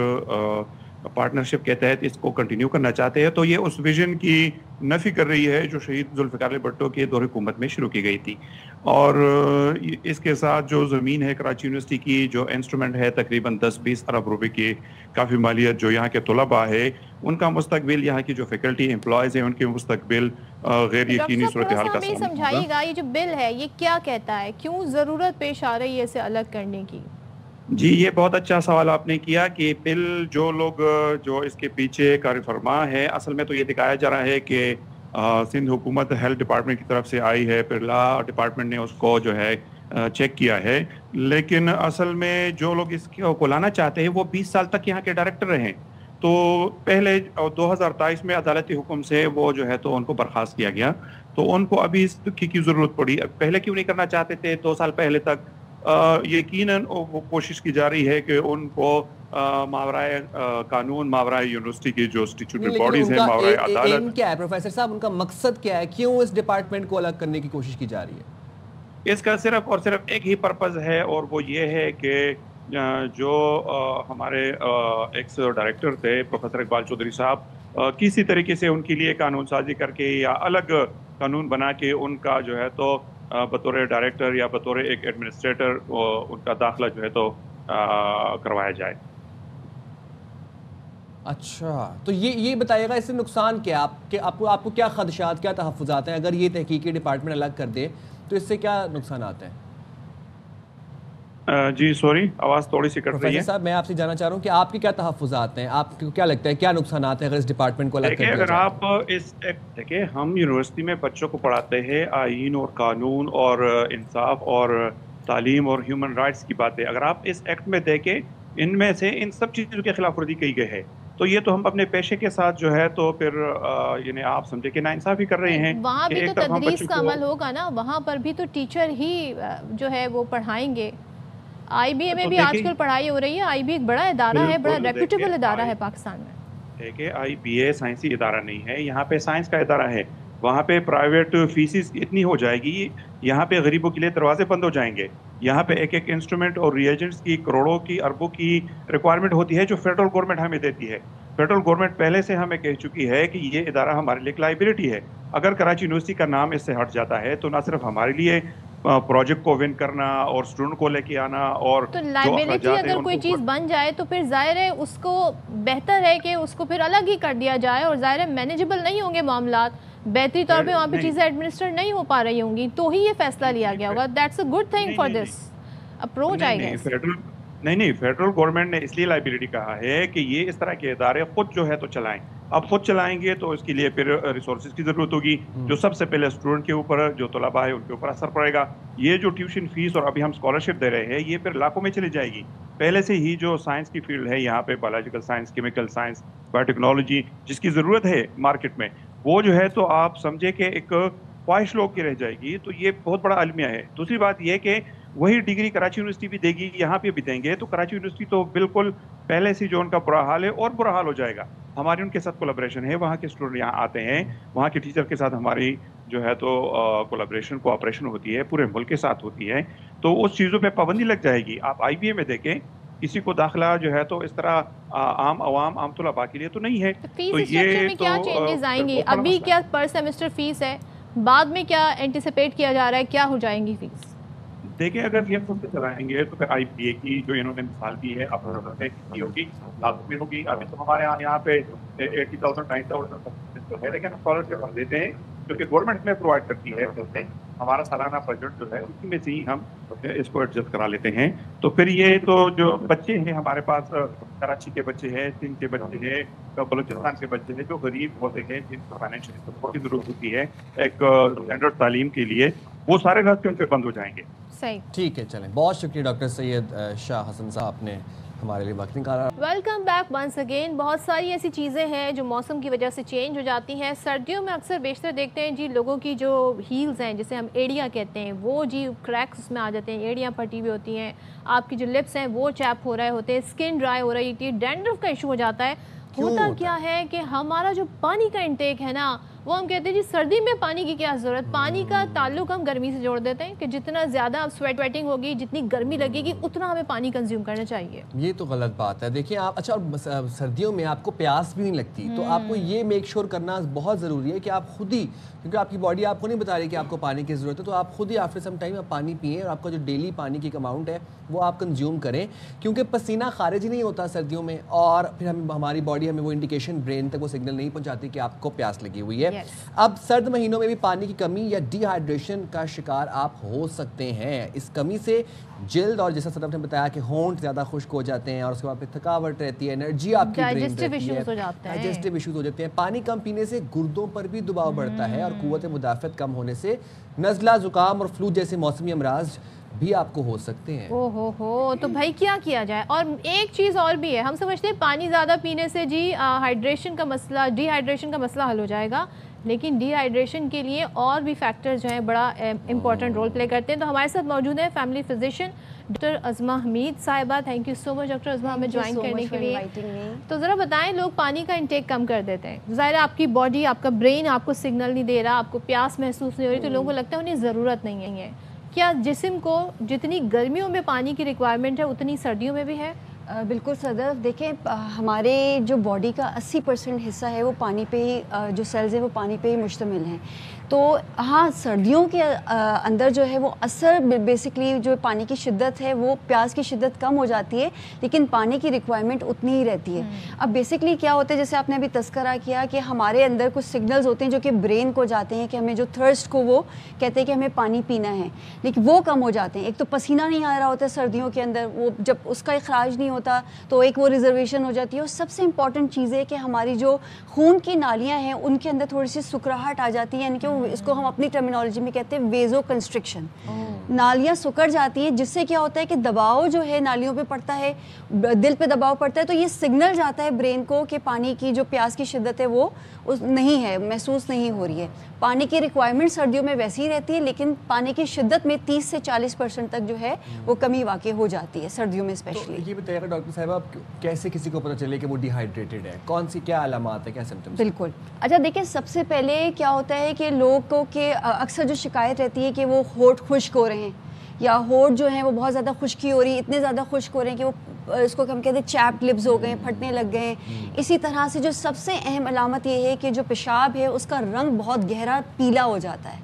پارٹنرشپ کے تحت اس کو کنٹینیو کرنا چاہتے ہیں, تو یہ اس ویژن کی نفی کر رہی ہے جو شہید ذوالفقار علی بھٹو کے دور حکومت میں شروع کی گئی تھی. اور اس کے ساتھ جو زمین ہے کراچی یونیورسٹی کی, جو انسٹرومنٹ ہے تقریباً 10-20 ارب روپے کی کافی مالیت, جو یہاں کے طلباء ہے ان کا مستقبل, یہاں کی جو فیکلٹی امپلائز ہیں ان کے مستقبل غیر یقینی صورتحال کا سامنا. سمجھائیے گا یہ جو بل ہے یہ کیا کہتا ہے, کیوں ضرورت پیش آ رہی ہے اسے الگ کرنے کی؟ جی یہ بہت اچھا سوال آپ نے کیا کہ بل جو لوگ جو اس کے پیچھے کار فرما ہے, اصل میں تو یہ دکھایا جا رہا ہے کہ سندھ حکومت ہیلتھ ڈپارٹمنٹ کی طرف سے آئی ہے, پھر لا ڈپارٹمنٹ نے اس کو جو ہے چیک کیا ہے, لیکن اصل میں جو لوگ اس کو لانا چاہتے ہیں وہ 20 سال تک یہاں کے ڈائریکٹر رہے. تو پہلے 2023 میں عدالتی حکم سے وہ جو ہے تو ان کو برخاست کیا گیا, تو ان کو ابھی اس کی ضرورت پڑی. پہلے کیوں نہیں کرنا چاہتے تھے 2 سال پہلے تک؟ یقیناً وہ کوشش کی جا رہی ہے کہ ان کو ماورائے قانون, ماورائے یونیورسٹی کی جو اسٹیچوٹری باڈیز ہیں, ماورائے عدالت. کیا ہے پروفیسر صاحب, ان کا مقصد کیا ہے, کیوں اس ڈپارٹمنٹ کو الگ کرنے کی کوشش کی جا رہی ہے؟ اس کا صرف اور صرف ایک ہی پرپز ہے اور وہ یہ ہے کہ جو ہمارے ایکس ڈائریکٹر تھے پروفیسر اقبال چودھری صاحب کسی طریقے سے ان کے لیے قانون سازی کر کے یا الگ قانون بنا کے ان کا جو ہے تو بطور ڈائریکٹر یا بطور ایک ایڈمنسٹریٹر ان کا داخلہ جو ہے تو کروایا جائے. اچھا تو یہ بتائیے گا اس سے نقصان کیا آپ کو کیا خدشات کیا تحفظات ہیں اگر یہ تحقیقی ڈپارٹمنٹ الگ کر دے تو اس سے کیا نقصانات ہیں؟ جی سوری آواز تھوڑی سی کٹ رہی ہے. پروفیسر صاحب میں آپ سے جاننا چاہ رہا ہوں کہ آپ کے کیا تحفظات ہیں, آپ کو کیا لگتا ہے کیا نقصانات ہیں اگر اس ڈپارٹمنٹ کو الگ کر دیا جائے؟ اگر آپ اس دیکھیں ہم یونیورسٹی میں بچوں کو پڑھاتے ہیں آئین اور قانون اور انصاف اور تعلیم اور ہیومن رائٹس کی باتیں. اگر آپ اس ایکٹ میں دیکھیں ان میں سے ان سب چیزوں کے خلاف ورزی کی گئی ہے تو یہ تو ہم اپنے پیشے کے ساتھ جو ہے تو پھر یعنی آپ سمجھے کہ ناانصافی کر رہے ہیں. وہاں بھی تو تدریس کا عمل ہوگا نا, وہاں پر بھی تو ٹیچر ہی جو ہے وہ پڑھائیں گے. آئی بی اے میں بھی آج کل پڑھائی ہو رہی ہے. آئی بی ایک بڑا ادارہ ہے, بڑا ریپیوٹیبل ادارہ ہے پاکستان میں. دیکھیں آئی بی اے سائنسی ادارہ نہیں ہے, یہاں پہ سائنس کا ادارہ ہے. وہاں پہ پرائیویٹ فیسز اتنی ہو جائے گی, یہاں پہ غریبوں کے لیے دروازے بند ہو جائیں گے. یہاں پہ ایک انسٹرومنٹ اور ریئیجنٹس کی کروڑوں کی اربوں کی ریکوائرمنٹ ہوتی ہے جو فیڈرل گورنمنٹ ہمیں دیتی ہے. فیڈرل گورنمنٹ پہلے سے ہمیں کہہ چکی ہے کہ یہ ادارہ ہمارے لیے لائبلٹی ہے. اگر کراچی یونیورسٹی کا نام اس سے ہٹ جاتا ہے تو نہ صرف ہمارے لیے پروجیکٹ کو ون کرنا اور اسٹوڈنٹ کو لے کے آنا اور تو لائبلٹی اگر کوئی چیز بن جائے تو پھر ظاہر ہے اس کو بہتر ہے کہ اس کو پھر الگ ہی کر دیا جائے, اور ظاہر ہے مینیجبل نہیں ہوں گے معاملات, بہتری طور پہ وہاں پہ چیزیں ایڈمنسٹر نہیں ہو پا رہی ہوں گی, تو ہی یہ فیصلہ لیا گیا ہوگا. That's a good thing for this approach I guess. نہیں فیڈرل گورنمنٹ نے اس لیے لائبلٹی کہا ہے کہ یہ اس طرح کے ادارے خود جو ہے تو چلائیں. اب خود چلائیں گے تو اس کے لیے پھر ریسورسز کی ضرورت ہوگی جو سب سے پہلے اسٹوڈنٹ کے اوپر, جو طلباء ہے ان کے اوپر اثر پڑے گا. یہ جو ٹیوشن فیس اور ابھی ہم اسکالرشپ دے رہے ہیں یہ پھر لاکھوں میں چلی جائے گی. پہلے سے ہی جو سائنس کی فیلڈ ہے یہاں پہ biological science, chemical science, bio technology جس کی ضرورت ہے مارکیٹ میں, وہ جو ہے تو آپ سمجھے کہ ایک خواہش لوگ کی رہ جائے گی. تو یہ بہت بڑا المیہ ہے. دوسری بات یہ کہ وہی ڈگری کراچی یونیورسٹی بھی دے گی, یہاں پہ بھی دیں گے, تو کراچی یونیورسٹی تو بالکل پہلے سے جو ان کا برا حال ہے اور برا حال ہو جائے گا. ہماری ان کے ساتھ کولیبریشن ہے, وہاں کے اسٹوڈنٹ یہاں آتے ہیں, وہاں کے ٹیچر کے ساتھ ہماری جو ہے تو کولیبریشن کوآپریشن ہوتی ہے, پورے ملک کے ساتھ ہوتی ہے. تو اس چیزوں پہ پابندی لگ جائے گی. آپ آئی بی اے میں دیکھیں کسی کو داخلہ جو ہے تو اس طرح عام عوام عام طلباء کے لیے تو نہیں ہے. فیس اسٹرکچر میں کیا چینجز آئیں گی؟ ابھی کیا پر سیمسٹر فیس ہے, بعد میں کیا اینٹیسپیٹ کیا جا رہا ہے, کیا ہو جائیں گی فیس؟ دیکھیں اگر یہ خود سے چلائیں گے تو پھر آئی پی اے کی جو انہوں نے مثال دی ہے اب ہوگی, لاکھوں میں ہوگی. ابھی تو ہمارے یہاں پہ 80,000 90,000 ہے, لیکن اسکالرشپ ہم دیتے ہیں جو کہ گورنمنٹ میں پرووائڈ کرتی ہے. ہمارا سالانہ بجٹ جو ہے اسی میں سے ہی ہم اس کو ایڈجسٹ کرا لیتے ہیں. تو پھر یہ تو جو بچے ہیں ہمارے پاس, کراچی کے بچے ہیں, سندھ کے بچے ہیں, بلوچستان کے بچے ہیں جو غریب ہوتے ہیں, جن کو فائنینشیل سپورٹ کی ضرورت ہوتی ہے ایک اسٹینڈرڈ تعلیم کے لیے, وہ سارے راستے ان پہ بند ہو جائیں گے. صحیح, ٹھیک ہے, چلیں. بہت شکریہ ڈاکٹر سید شاہ حسن صاحب نے ہمارے لیے وقت نکالا. Welcome back once again. بہت ساری ایسی چیزیں ہیں جو موسم کی وجہ سے چینج ہو جاتی ہیں. سردیوں میں اکثر بیشتر دیکھتے ہیں جی لوگوں کی جو ہیلز ہیں جسے ہم ایڑیاں کہتے ہیں وہ جی کریکس اس میں آ جاتے ہیں, ایڑیاں پھٹی ہوئی ہوتی ہیں, آپ کی جو لپس ہیں وہ چیپ ہو رہے ہوتے ہیں, اسکن ڈرائی ہو رہی ہوتی ہے, ڈینڈرف کا ایشو ہو جاتا ہے. ہوتا کیا ہے کہ ہمارا جو پانی کا انٹیک ہے نا وہ ہم کہتے ہیں جی سردی میں پانی کی کیا ضرورت, پانی کا تعلق ہم گرمی سے جوڑ دیتے ہیں کہ جتنا زیادہ سویٹنگ ہوگی, جتنی گرمی لگے گی, اتنا ہمیں پانی کنزیوم کرنا چاہیے. یہ تو غلط بات ہے. دیکھیں آپ, اچھا اور سردیوں میں آپ کو پیاس بھی نہیں لگتی, تو آپ کو یہ میک شور کرنا بہت ضروری ہے کہ آپ خود ہی, کیونکہ آپ کی باڈی آپ کو نہیں بتا رہی کہ آپ کو پانی کی ضرورت ہے, تو آپ خود ہی آفٹر سم ٹائم آپ پانی پئیں اور آپ کا جو ڈیلی پانی کی اماؤنٹ ہے وہ آپ کنزیوم کریں, کیونکہ پسینہ خارج ہی نہیں ہوتا سردیوں میں, اور پھر ہماری باڈی ہمیں وہ انڈیکیشن برین تک وہ سگنل نہیں پہنچاتی کہ آپ کو پیاس لگی ہوئی ہے. اب سرد مہینوں میں بھی پانی کی کمی یا ڈی ہائیڈریشن کا شکار آپ ہو سکتے ہیں. اس کمی سے جلد اور جیسا صدف نے بتایا کہ ہونٹ زیادہ خشک ہو جاتے ہیں, اور اس کے بعد پھر تھکاوٹ رہتی ہے, انرجی آپ کی ڈائجسٹیو ایشوز ہو جاتے ہیں. پانی کم پینے سے گردوں پر بھی دباؤ بڑھتا ہے, اور قوت مدافعت کم ہونے سے نزلہ, زکام اور فلو جیسے موسمی امراض بھی آپ کو ہو سکتے ہیں. ہو تو بھائی کیا جائے. اور ایک چیز اور بھی ہے, ہم سمجھتے ہیں پانی زیادہ پینے سے جی ہائیڈریشن کا مسئلہ, ڈی ہائیڈریشن کا مسئلہ حل ہو جائے گا, لیکن ڈی ہائیڈریشن کے لیے اور بھی فیکٹرز جو ہیں بڑا امپورٹنٹ رول پلے کرتے ہیں. تو ہمارے ساتھ موجود ہیں family physician doctor Uzma Hameed صاحبہ. Thank you so much doctor Uzma ہمیں جوائن کرنے کے لیے. تو ذرا بتائیں, لوگ پانی کا انٹیک کم کر دیتے ہیں, ظاہر ہے آپ کی باڈی, آپ کا برین آپ کو سگنل نہیں دے رہا, آپ کو پیاس محسوس نہیں ہو رہی, تو لوگوں کو لگتا ہے انہیں ضرورت نہیں ہے. کیا جسم کو جتنی گرمیوں میں پانی کی ریکوائرمنٹ ہے اتنی سردیوں میں بھی ہے؟ بالکل صدف، دیکھیں ہمارے جو باڈی کا 80% حصہ ہے وہ پانی پہ ہی، جو سیلز ہیں وہ پانی پہ ہی مشتمل ہیں. تو ہاں سردیوں کے اندر جو ہے وہ اثر بیسکلی جو پانی کی شدت ہے وہ پیاس کی شدت کم ہو جاتی ہے، لیکن پانی کی ریکوائرمنٹ اتنی ہی رہتی ہے. اب بیسکلی کیا ہوتا ہے، جیسے آپ نے ابھی تذکرہ کیا کہ ہمارے اندر کچھ سگنلز ہوتے ہیں جو کہ برین کو جاتے ہیں کہ ہمیں جو تھرسٹ کو وہ کہتے ہیں کہ ہمیں پانی پینا ہے، لیکن وہ کم ہو جاتے ہیں. ایک تو پسینہ نہیں آ رہا ہوتا سردیوں کے اندر، وہ جب اس کا اخراج نہیں ہوتا تو ایک وہ ریزرویشن ہو جاتی ہے. اور سب سے امپورٹنٹ چیز ہے کہ ہماری جو خون کی نالیاں ہیں ان کے اندر تھوڑی سی سکراہٹ آ جاتی ہے، یعنی کہ اس کو ہم اپنی ٹرمینالوجی میں کہتے ہیں ویزو کنسٹرکشن. نالیاں سکڑ جاتی ہیں جس سے کیا ہوتا ہے کہ دباؤ جو ہے نالیوں پہ پڑتا ہے، دل پہ دباؤ پڑتا ہے، تو یہ سگنل جاتا ہے برین کو کہ پانی کی جو پیاس کی شدت ہے وہ نہیں ہے، محسوس نہیں ہو رہی ہے. پانی کی ریکوائرمنٹ سردیوں میں ویسی ہی رہتی ہے، لیکن پانی کی شدت میں 30 سے 40% تک جو ہے وہ کمی واقع ہو جاتی ہے سردیوں میں اسپیشلی. یہ بتائیے گا ڈاکٹر صاحبہ، کیسے کسی کو پتہ چلے کہ وہ ڈی ہائیڈریٹڈ ہے؟ کون سی کیا علامات ہے، کیا سمپٹمس؟ بالکل. اچھا دیکھیں، سب سے پہلے کیا ہوتا ہے کہ لوگوں کے اکثر جو شکایت رہتی ہے کہ وہ ہونٹ خشک ہو رہے ہیں یا ہونٹ جو ہیں وہ بہت زیادہ خشکی ہو رہی ہے، اتنے زیادہ خشک ہو رہے ہیں کہ وہ اس کو ہم کہتے ہیں چیپڈ لپس ہو گئے، پھٹنے لگ گئے ہیں. اسی طرح سے جو سب سے اہم علامت یہ ہے کہ جو پیشاب ہے اس کا رنگ بہت گہرا پیلا ہو جاتا ہے،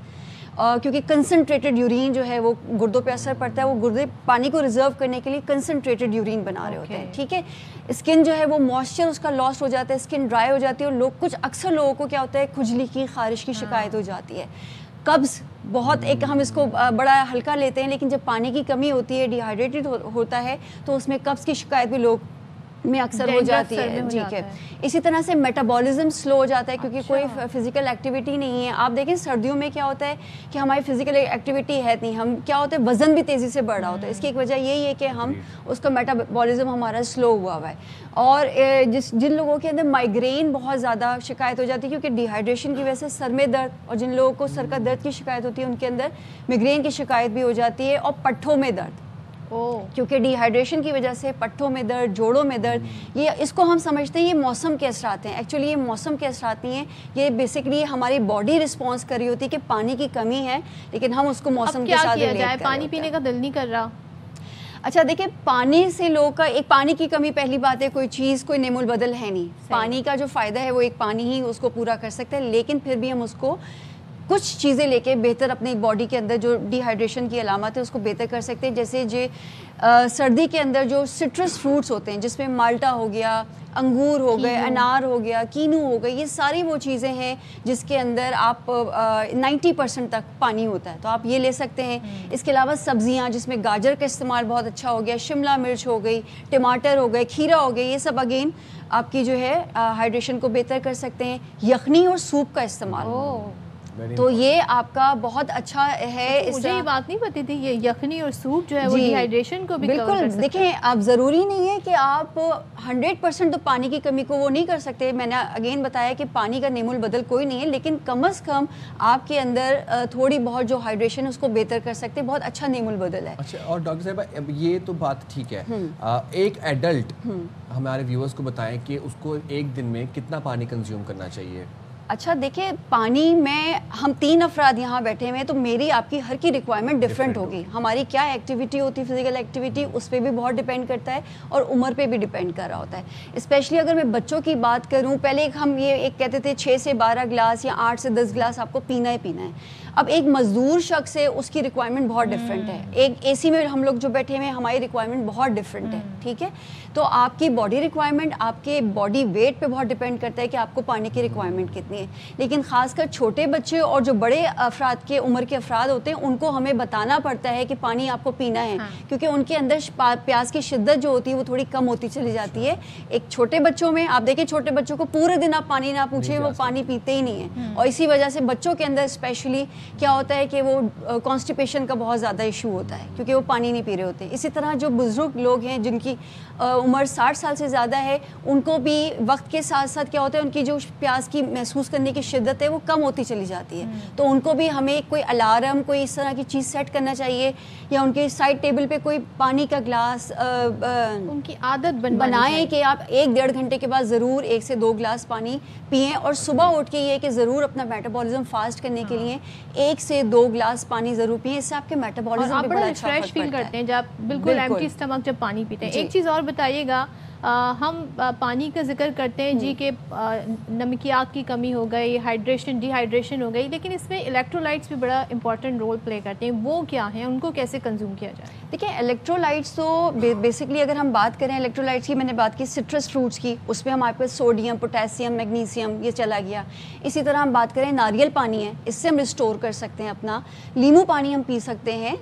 کیونکہ کنسنٹریٹڈ یورین جو ہے وہ گردوں پہ اثر پڑتا ہے. وہ گردے پانی کو ریزرو کرنے کے لیے کنسنٹریٹڈ یورین بنا رہے ہوتے ہیں. ٹھیک ہے، اسکن جو ہے وہ موئسچر اس کا لاس ہو جاتا ہے، اسکن ڈرائی ہو جاتی ہے، اور اکثر لوگوں کو کیا ہوتا ہے کھجلی کی، خارش کی شکایت ہو جاتی ہے. قبض بہت ایک ہم اس کو بڑا ہلکا لیتے ہیں، لیکن جب پانی کی کمی ہوتی ہے، ڈی ہائیڈریٹڈ ہوتا ہے، تو اس میں قبض کی شکایت بھی لوگ میں اکثر ہو جاتی ہے. ٹھیک ہے. اسی طرح سے میٹابولزم سلو ہو جاتا ہے کیونکہ کوئی فزیکل ایکٹیویٹی نہیں ہے. آپ دیکھیں سردیوں میں کیا ہوتا ہے کہ ہماری فزیکل ایکٹیویٹی ہے نہیں، ہم کیا ہوتا ہے وزن بھی تیزی سے بڑھ رہا ہوتا ہے. اس کی ایک وجہ یہی ہے کہ ہم اس کا میٹابولزم ہمارا سلو ہوا ہے. اور جن لوگوں کے اندر مائگرین بہت زیادہ شکایت ہو جاتی ہے کیونکہ ڈی ہائیڈریشن کی وجہ سے سر میں درد، اور جن لوگوں کو سر کا درد کی شکایت ہوتی ہے ان کے اندر مائگرین کی شکایت بھی ہو جاتی ہے. اور پٹھوں میں درد، کیونکہ ڈی ہائیڈریشن کی وجہ سے پٹھوں میں درد، جوڑوں میں درد، یہ اس کو ہم سمجھتے ہیں یہ موسم کے اثرات ہیں. ایکچولی یہ موسم کے اثرات نہیں ہیں، یہ بیسکلی ہماری باڈی رسپانس کر رہی ہوتی ہے کہ پانی کی کمی ہے، لیکن ہم اس کو موسم کے ساتھ ریلیٹ کر رہے ہوتے ہیں. پانی پینے کا دل نہیں کر رہا. اچھا دیکھیں، پانی سے لوگوں کا ایک پانی کی کمی، پہلی بات ہے کوئی چیز کوئی نعم البدل ہے نہیں. پانی کا جو فائدہ ہے وہ ایک پانی ہی اس کو پورا کر سکتا ہے، لیکن پھر بھی ہم اس کو کچھ چیزیں لے کے بہتر اپنی باڈی کے اندر جو ڈی ہائیڈریشن کی علامت ہے اس کو بہتر کر سکتے ہیں. جیسے سردی کے اندر جو سٹرس فروٹس ہوتے ہیں جس میں مالٹا ہو گیا، انگور ہو گئے، انار ہو گیا، کینو ہو گئی، یہ ساری وہ چیزیں ہیں جس کے اندر آپ 90% تک پانی ہوتا ہے، تو آپ یہ لے سکتے ہیں. اس کے علاوہ سبزیاں جس میں گاجر کا استعمال بہت اچھا ہو گیا، شملہ مرچ ہو گئی، ٹماٹر ہو گئے، کھیرا ہو گیا، یہ سب اگین آپ کی جو ہے ہائیڈریشن کو بہتر کر سکتے ہیں. یخنی اور سوپ کا استعمال، تو یہ آپ کا بہت اچھا ہے. مجھے یہ بات نہیں پتی تھی، یہ یخنی اور سوپ جو ہے وہ ڈی ہائیڈریشن کو بھی بالکل. دیکھیں آپ ضروری نہیں ہے کہ آپ 100% تو پانی کی کمی کو وہ نہیں کر سکتے. میں نے اگین بتایا کہ پانی کا نعم البدل کوئی نہیں ہے، لیکن کم از کم آپ کے اندر تھوڑی بہت جو ہائیڈریشن ہے اس کو بہتر کر سکتے، بہت اچھا نعم البدل ہے. اچھا، اور ڈاکٹر صاحبہ اب یہ تو بات ٹھیک ہے، ایک ایڈلٹ ہمارے ویورز کو بتائیں کہ اس کو ایک دن میں کتنا پانی کنزیوم کرنا چاہیے؟ اچھا دیکھیں، پانی میں ہم 3 افراد یہاں بیٹھے ہوئے ہیں، تو میری آپ کی ہر کی ریکوائرمنٹ ڈفرینٹ ہوگی. ہماری کیا ایکٹیویٹی ہوتی ہے، فزیکل ایکٹیویٹی، اس پہ بھی بہت ڈپینڈ کرتا ہے، اور عمر پہ بھی ڈپینڈ کر رہا ہوتا ہے. اسپیشلی اگر میں بچوں کی بات کروں، پہلے ہم یہ ایک کہتے تھے 6 سے 12 گلاس یا 8 سے 10 گلاس آپ کو پینا ہی پینا ہے. اب ایک مزدور شخص ہے، اس کی ریکوائرمنٹ بہت ڈفرینٹ ہے. ایک اے سی میں ہم لوگ جو بیٹھے ہوئے ہیں ہماری ریکوائرمنٹ بہت ڈفرینٹ ہے. ٹھیک ہے، تو آپ کی باڈی ریکوائرمنٹ آپ کے باڈی ویٹ پہ بہت ڈپینڈ کرتا ہے کہ آپ کو پانی کی ریکوائرمنٹ کتنی ہے. لیکن خاص کر چھوٹے بچے اور جو بڑے افراد کے عمر کے افراد ہوتے ہیں ان کو ہمیں بتانا پڑتا ہے کہ پانی آپ کو پینا ہے، کیونکہ ان کے اندر پیاس کی شدت جو ہوتی ہے وہ تھوڑی کم ہوتی چلی جاتی ہے. ایک چھوٹے بچوں میں آپ دیکھیں، چھوٹے بچوں کو پورے دن آپ پانی نہ پوچھیں، وہ پانی پیتے ہی نہیں ہیں، اور اسی وجہ سے بچوں کے اندر اسپیشلی کیا ہوتا ہے کہ وہ کانسٹیپیشن کا بہت زیادہ ایشو ہوتا ہے کیونکہ وہ پانی نہیں پی رہے ہوتے. اسی طرح جو بزرگ لوگ ہیں جن کی عمر 60 سال سے زیادہ ہے، ان کو بھی وقت کے ساتھ ساتھ کیا ہوتا ہے ان کی جو پیاس کی محسوس کرنے کی شدت ہے وہ کم ہوتی چلی جاتی ہے. تو ان کو بھی ہمیں کوئی الارم، کوئی اس طرح کی چیز سیٹ کرنا چاہیے، یا ان کے سائڈ ٹیبل پہ کوئی پانی کا گلاس ان کی عادت بنائیں کہ آپ 1-1.5 گھنٹے کے بعد ضرور 1 سے 2 گلاس پانی پئیں. اور صبح اٹھ کے یہ کہ ضرور اپنا میٹابولزم فاسٹ کرنے کے لیے 1 سے 2 گلاس پانی ضرور پئیں, اس سے آپ کے میٹابولزم پہ بڑا اچھا فرق فیل پڑتا کرتے ہیں جب بالکل ایمٹی اسٹمک جب پانی پیتے ہیں. ایک چیز اور بتائیے گا, ہم پانی کا ذکر کرتے ہیں جی کہ نمکیات کی کمی ہو گئی, ہائیڈریشن ڈی ہائیڈریشن ہو گئی, لیکن اس میں الیکٹرولائٹس بھی بڑا امپورٹنٹ رول پلے کرتے ہیں, وہ کیا ہیں, ان کو کیسے کنزیوم کیا جائے؟ دیکھیں الیکٹرولائٹس تو بیسکلی اگر ہم بات کریں الیکٹرولائٹس کی, میں نے بات کی سٹرس فروٹس کی, اس میں ہمارے پاس سوڈیم, پوٹیسیم, میگنیسیم یہ چلا گیا. اسی طرح ہم بات کریں ناریل پانی ہے, اس سے ہم ریسٹور کر سکتے ہیں اپنا. لیمو پانی ہم پی سکتے ہیں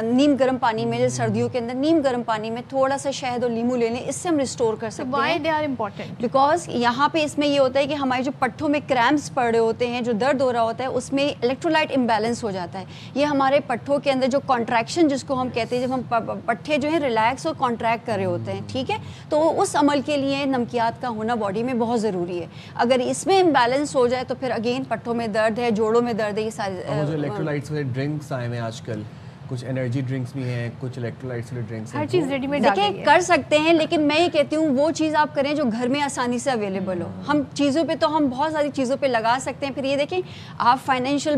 نیم گرم پانی میں, سردیوں کے اندر نیم گرم پانی میں تھوڑا سا شہد اور لیمو لے لیں, اس سے ہم ریسٹور کر سکتے ہیں. Why they are important? Because یہاں پہ اس میں یہ ہوتا ہے کہ ہمارے جو پٹھوں میں کریمپس پڑ رہے ہوتے ہیں, جو درد ہو رہا ہوتا ہے, اس میں الیکٹرولائٹ امبیلنس ہو جاتا ہے. یہ ہمارے پٹھوں کے اندر جو کانٹریکشن جس کو ہم کہتے ہیں, جب ہم پٹھے جو ہیں ریلیکس اور کانٹریکٹ کر رہے ہوتے ہیں, ٹھیک ہے, تو اس عمل کے لیے نمکیات کا ہونا باڈی میں بہت ضروری ہے. اگر اس میں امبیلنس ہو جائے تو پھر اگین پٹھوں میں درد ہے, جوڑوں میں درد ہے, یہ سارے جو الیکٹرولائٹس والے ڈرنکس آئے ہیں آج کل, کچھ انرجی ڈرنکس بھی ہیں, کچھ الیکٹرولائٹس والے ڈرنکس ہیں, ہر چیز ریڈی میڈ دیکھیں کر سکتے ہیں, لیکن میں یہ کہتی ہوں وہ چیز آپ کریں جو گھر میں آسانی سے اویلیبل ہو. ہم چیزوں پہ تو ہم بہت ساری چیزوں پہ لگا سکتے ہیں, پھر یہ دیکھیں آپ فائنینشیل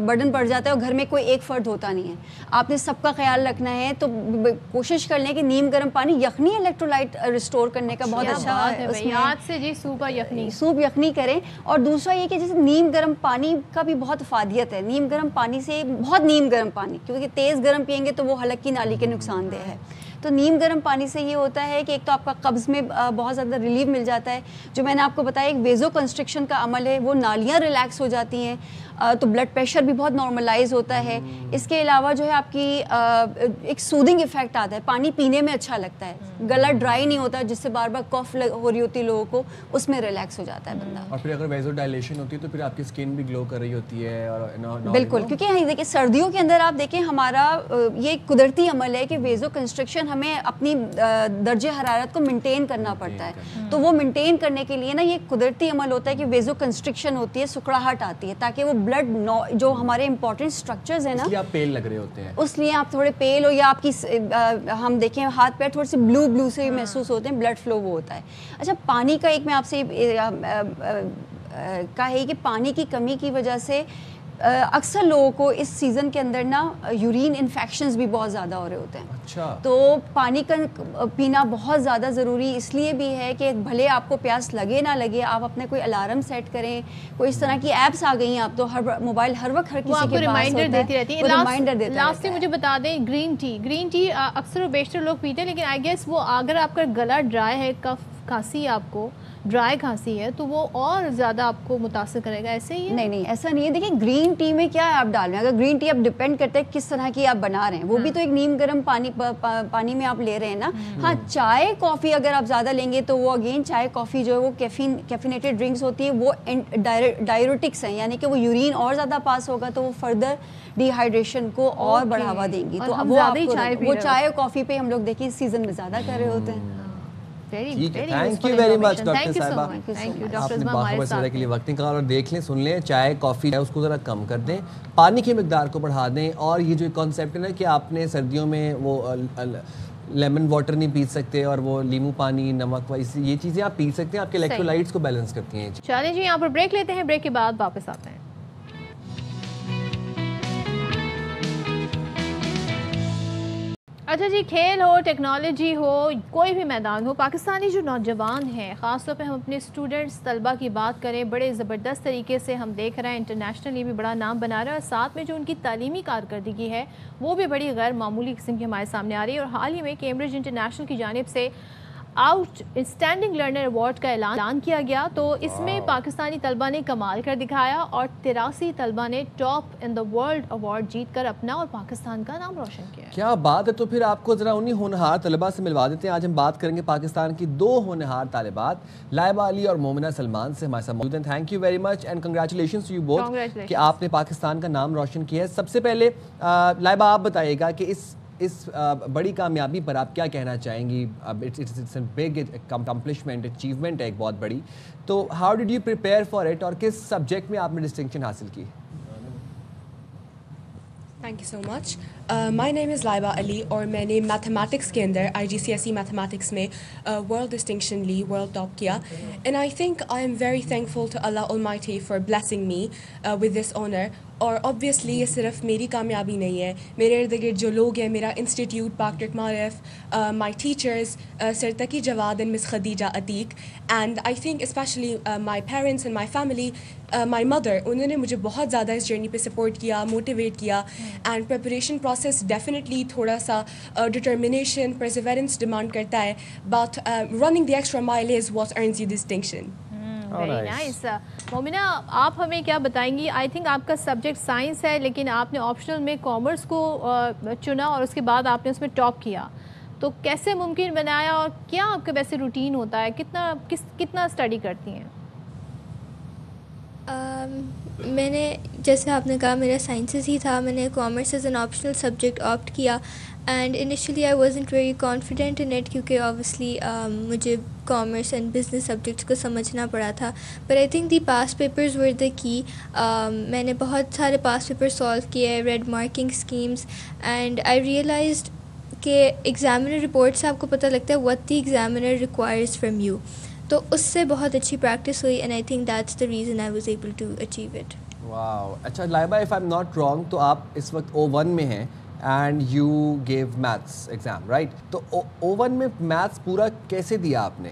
برڈن پڑ جاتا ہے اور گھر میں کوئی ایک فرد ہوتا نہیں ہے, آپ نے سب کا خیال رکھنا ہے, تو کوشش کر لیں کہ نیم گرم پانی, یخنی الیکٹرولائٹ ریسٹور کرنے کا بہت اچھا یاد سے جی سوپ یخنی کریں. اور دوسرا یہ کہ جیسے نیم گرم پانی کا بھی بہت افادیت ہے. نیم گرم پانی سے, بہت نیم گرم پانی, کیونکہ تیز گرم پئیں گے تو وہ حلق کی نالی کے نقصان دہ ہے. تو نیم گرم پانی سے یہ ہوتا ہے کہ ایک تو آپ کا قبض میں بہت زیادہ ریلیف مل جاتا ہے. جو میں نے آپ کو بتایا ایک ویزو کنسٹرکشن کا عمل ہے, وہ نالیاں ریلیکس ہو جاتی ہیں, تو بلڈ پریشر بھی بہت نارملائز ہوتا ہے. اس کے علاوہ جو ہے آپ کی ایک سودنگ ایفیکٹ آتا ہے, پانی پینے میں اچھا لگتا ہے, گلا ڈرائی نہیں ہوتا جس سے بار بار کف ہو رہی ہوتی ہے لوگوں کو, اس میں ریلیکس ہو جاتا ہے بندہ. اور پھر اگر ویزو ڈائلیشن ہوتی ہے تو پھر آپ کی اسکن بھی گلو کر رہی ہوتی ہے. اور بالکل, کیونکہ دیکھیں سردیوں کے اندر آپ دیکھیں ہمارا یہ قدرتی عمل ہے کہ ویزو کنسٹرکشن ہمیں اپنی درجہ حرارت کو مینٹین کرنا پڑتا ہے. تو وہ مینٹین کرنے کے لیے نا یہ قدرتی عمل ہوتا ہے کہ ویزو کنسٹرکشن ہوتی ہے, سکڑاہٹ آتی ہے, تاکہ وہ بلڈ جو ہمارے امپورٹنٹ اسٹرکچرز ہیں نا, آپ پیل لگ رہے ہوتے ہیں, اس لیے آپ تھوڑے پیل ہو, یا آپ کی ہم دیکھیں ہاتھ پیر تھوڑے سے بلو سے محسوس ہوتے ہیں, بلڈ فلو وہ ہوتا ہے. اچھا پانی کا ایک میں آپ سے کہا ہے کہ پانی کی کمی کی وجہ سے اکثر لوگوں کو اس سیزن کے اندر نا یورین انفیکشنز بھی بہت زیادہ ہو رہے ہوتے ہیں. اچھا, تو پانی کا پینا بہت زیادہ ضروری اس لیے بھی ہے کہ بھلے آپ کو پیاس لگے نہ لگے, آپ اپنے کوئی الارم سیٹ کریں, کوئی اس طرح کی ایپس آ گئی ہیں آپ تو ہر موبائل ہر وقت ہر کسی کے پاس ہوتا ہے, دیتی رہتی ہے. لاسٹ میں مجھے بتا دیں گرین ٹی اکثر و بیشتر لوگ پیتے ہیں, لیکن آئی گیس وہ اگر آپ کا گلا ڈرائی ہے, کف کھانسی آپ کو ڈرائی کھانسی ہے, تو وہ اور زیادہ آپ کو متاثر کرے گا. ایسے ہی نہیں ایسا نہیں ہے. دیکھیں گرین ٹی میں کیا ہے آپ ڈال رہے ہیں, اگر گرین ٹی آپ ڈپینڈ کرتے ہیں کس طرح کی آپ بنا رہے ہیں, وہ بھی تو ایک نیم گرم پانی میں آپ لے رہے ہیں نا. ہاں چائے کافی اگر آپ زیادہ لیں گے تو وہ اگین چائے کافی جو ہے وہ کیفینیٹڈ ڈرنکس ہوتی ہے, وہ ڈائیورٹکس ہیں, یعنی کہ وہ یورین اور زیادہ پاس ہوگا تو وہ فردر ڈی ہائیڈریشن کو اور بڑھاوا دیں گی. تو وہ چائے اور کافی پہ ہم لوگ دیکھیں سیزن میں زیادہ کر رہے ہوتے ہیں. Thank you very much doctor صاحبہ, آپ نے باخبر سرے کے لیے وقت نکالا. اور دیکھ لیں, سن لیں, چائے کافی ہے اس کو ذرا کم کر دیں, پانی کی مقدار کو بڑھا دیں. اور یہ جو کانسیپٹ ہے نا کہ آپ نے سردیوں میں وہ لیمن واٹر نہیں پی سکتے, اور وہ لیمو پانی, نمک, یہ چیزیں آپ پی سکتے ہیں, آپ کے الیکٹرولائٹس کو بیلنس کرتی ہیں. چلیں جی یہاں پر بریک لیتے ہیں, بریک کے بعد واپس آتے ہیں. اچھا جی, کھیل ہو, ٹیکنالوجی ہو, کوئی بھی میدان ہو, پاکستانی جو نوجوان ہیں, خاص طور پہ ہم اپنے اسٹوڈنٹس طلبہ کی بات کریں, بڑے زبردست طریقے سے ہم دیکھ رہے ہیں انٹرنیشنلی بھی بڑا نام بنا رہا ہے, اور ساتھ میں جو ان کی تعلیمی کارکردگی ہے وہ بھی بڑی غیر معمولی قسم کی ہمارے سامنے آ رہی ہے. اور حال ہی میں کیمبرج انٹرنیشنل کی جانب سے آؤٹ اسٹینڈنگ لرنر ایوارڈ کا اعلان کیا گیا, تو اس میں پاکستانی طلبہ نے کمال کر دکھایا, اور 83 طلبہ نے top in the world award جیت کر اپنا اور پاکستان کا نام روشن کیا. کیا بات ہے. تو پھر آپ کو ذرا انہی ہونہار طلبہ سے ملوا دیتے ہیں. آج ہم بات کریں گے پاکستان کی 2 ہونہار طالبات, لائبہ علی اور مومنہ سلمان سے ہمارے ساتھ موجود ہیں. Thank you very much and congratulations to you both کہ آپ نے پاکستان کا نام روشن کیا ہے. سب سے پہلے لائبہ آپ بتائیے گا کہ اس بڑی کامیابی پر آپ کیا کہنا چاہیں گی. It's a big accomplishment, achievement ہے ایک بہت بڑی. تو how did you prepare for it, اور کس سبجیکٹ میں آپ نے ڈسٹنکشن حاصل کی؟ Thank you so much. My name is Laiba Ali اور میں نے میتھمیٹکس کے اندر IGCSE میتھمیٹکس میں ورلڈ ڈسٹنکشن لی, ورلڈ ٹاپ کیا. And I think I am very thankful to Allah Almighty for blessing me with this honor. اور obviously یہ صرف میری کامیابی نہیں ہے, میرے ارد گرد جو لوگ ہیں, میرا institute Pak Turk Maarif, my teachers, sir Taqi Jawad and Miss Khadija Atiq, and I think especially my parents and my family, my mother, انہوں نے مجھے بہت زیادہ اس جرنی پہ سپورٹ کیا, موٹیویٹ کیا. اینڈ پریپریشن پروسیس ڈیفینیٹلی تھوڑا سا ڈٹرمنیشن, پرسیورنس ڈیمانڈ کرتا ہے, but running the extra mile is what earns you distinction. Very nice. Momina, آپ ہمیں کیا بتائیں گی؟ آئی تھنک آپ کا سبجیکٹ سائنس ہے, لیکن آپ نے آپشنل میں کامرس کو چنا اور اس کے بعد آپ نے اس میں ٹاپ کیا, تو کیسے ممکن بنایا اور کیا آپ کا ویسے روٹین ہوتا ہے, کتنا اسٹڈی کرتی ہیں؟ میں نے, جیسے آپ نے کہا, میرا سائنسز ہی تھا. میں نے commerce as an optional subject opt کیا, and initially I wasn't very confident in it, کیونکہ آبویسلی مجھے کامرس اینڈ بزنس سبجیکٹس کو سمجھنا پڑا تھا. But I think the past papers were the key. میں نے بہت سارے پاس پیپر سالو کیے, read marking schemes, and I realised کہ ایگزامنر رپورٹ سے آپ کو پتہ لگتا ہے what the examiner requires from you. تو اس سے بہت اچھی پریکٹس ہوئی, and I think that's the reason I was able to achieve it. Wow. اچھا Laiba, if I am not wrong, تو آپ اس وقت O1 میں ہیں and you gave maths exam, right? تو O1 میں میتھس پورا کیسے دیا آپ نے؟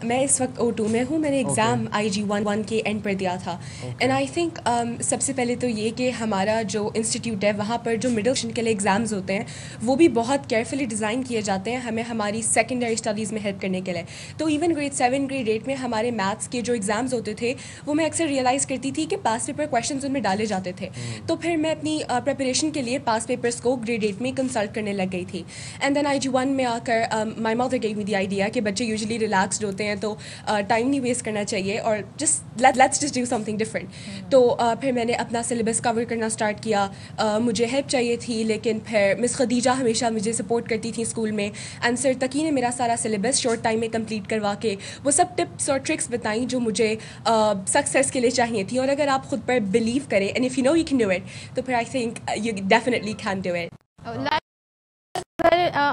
میں اس وقت O2 میں ہوں. میں نے ایگزام IG1 کے اینڈ پر دیا تھا. اینڈ آئی تھنک سب سے پہلے تو یہ کہ ہمارا جو انسٹیٹیوٹ ہے وہاں پر جو مڈل سیکشن کے لیے ایگزامز ہوتے ہیں وہ بھی بہت کیئرفلی ڈیزائن کیے جاتے ہیں ہمیں ہماری سیکنڈری اسٹڈیز میں ہیلپ کرنے کے لیے. تو ایون گریڈ 7 گریڈ 8 میں ہمارے میتھس کے جو ایگزامز ہوتے تھے وہ میں اکثر ریئلائز کرتی تھی کہ پاس پیپر کویشچنز ان میں ڈالے جاتے تھے. تو پھر میں اپنی پریپریشن کے لیے پاس پیپرس کو گریڈ 8 میں کنسلٹ کرنے لگ گئی تھی. اینڈ دین IG1 میں آ کر my mother give me the idea کہ بچے یوزلی ریلیکسڈ ہوتے ہیں تو ٹائم نہیں ویسٹ کرنا چاہیے اور let's just do some thing different. تو پھر میں نے اپنا سلیبس کور کرنا اسٹارٹ کیا. مجھے ہیلپ چاہیے تھی, لیکن پھر مس خدیجہ ہمیشہ مجھے سپورٹ کرتی تھیں اسکول میں, اینڈ سر تقی نے میرا سارا سلیبس شارٹ ٹائم میں کمپلیٹ کروا کے وہ سب ٹپس اور ٹرکس بتائیں جو مجھے سکسیس کے لیے چاہیے تھیں. اور اگر آپ خود پر بلیو کریں and if you know you can do it, تو پھر I think you definitely can do it.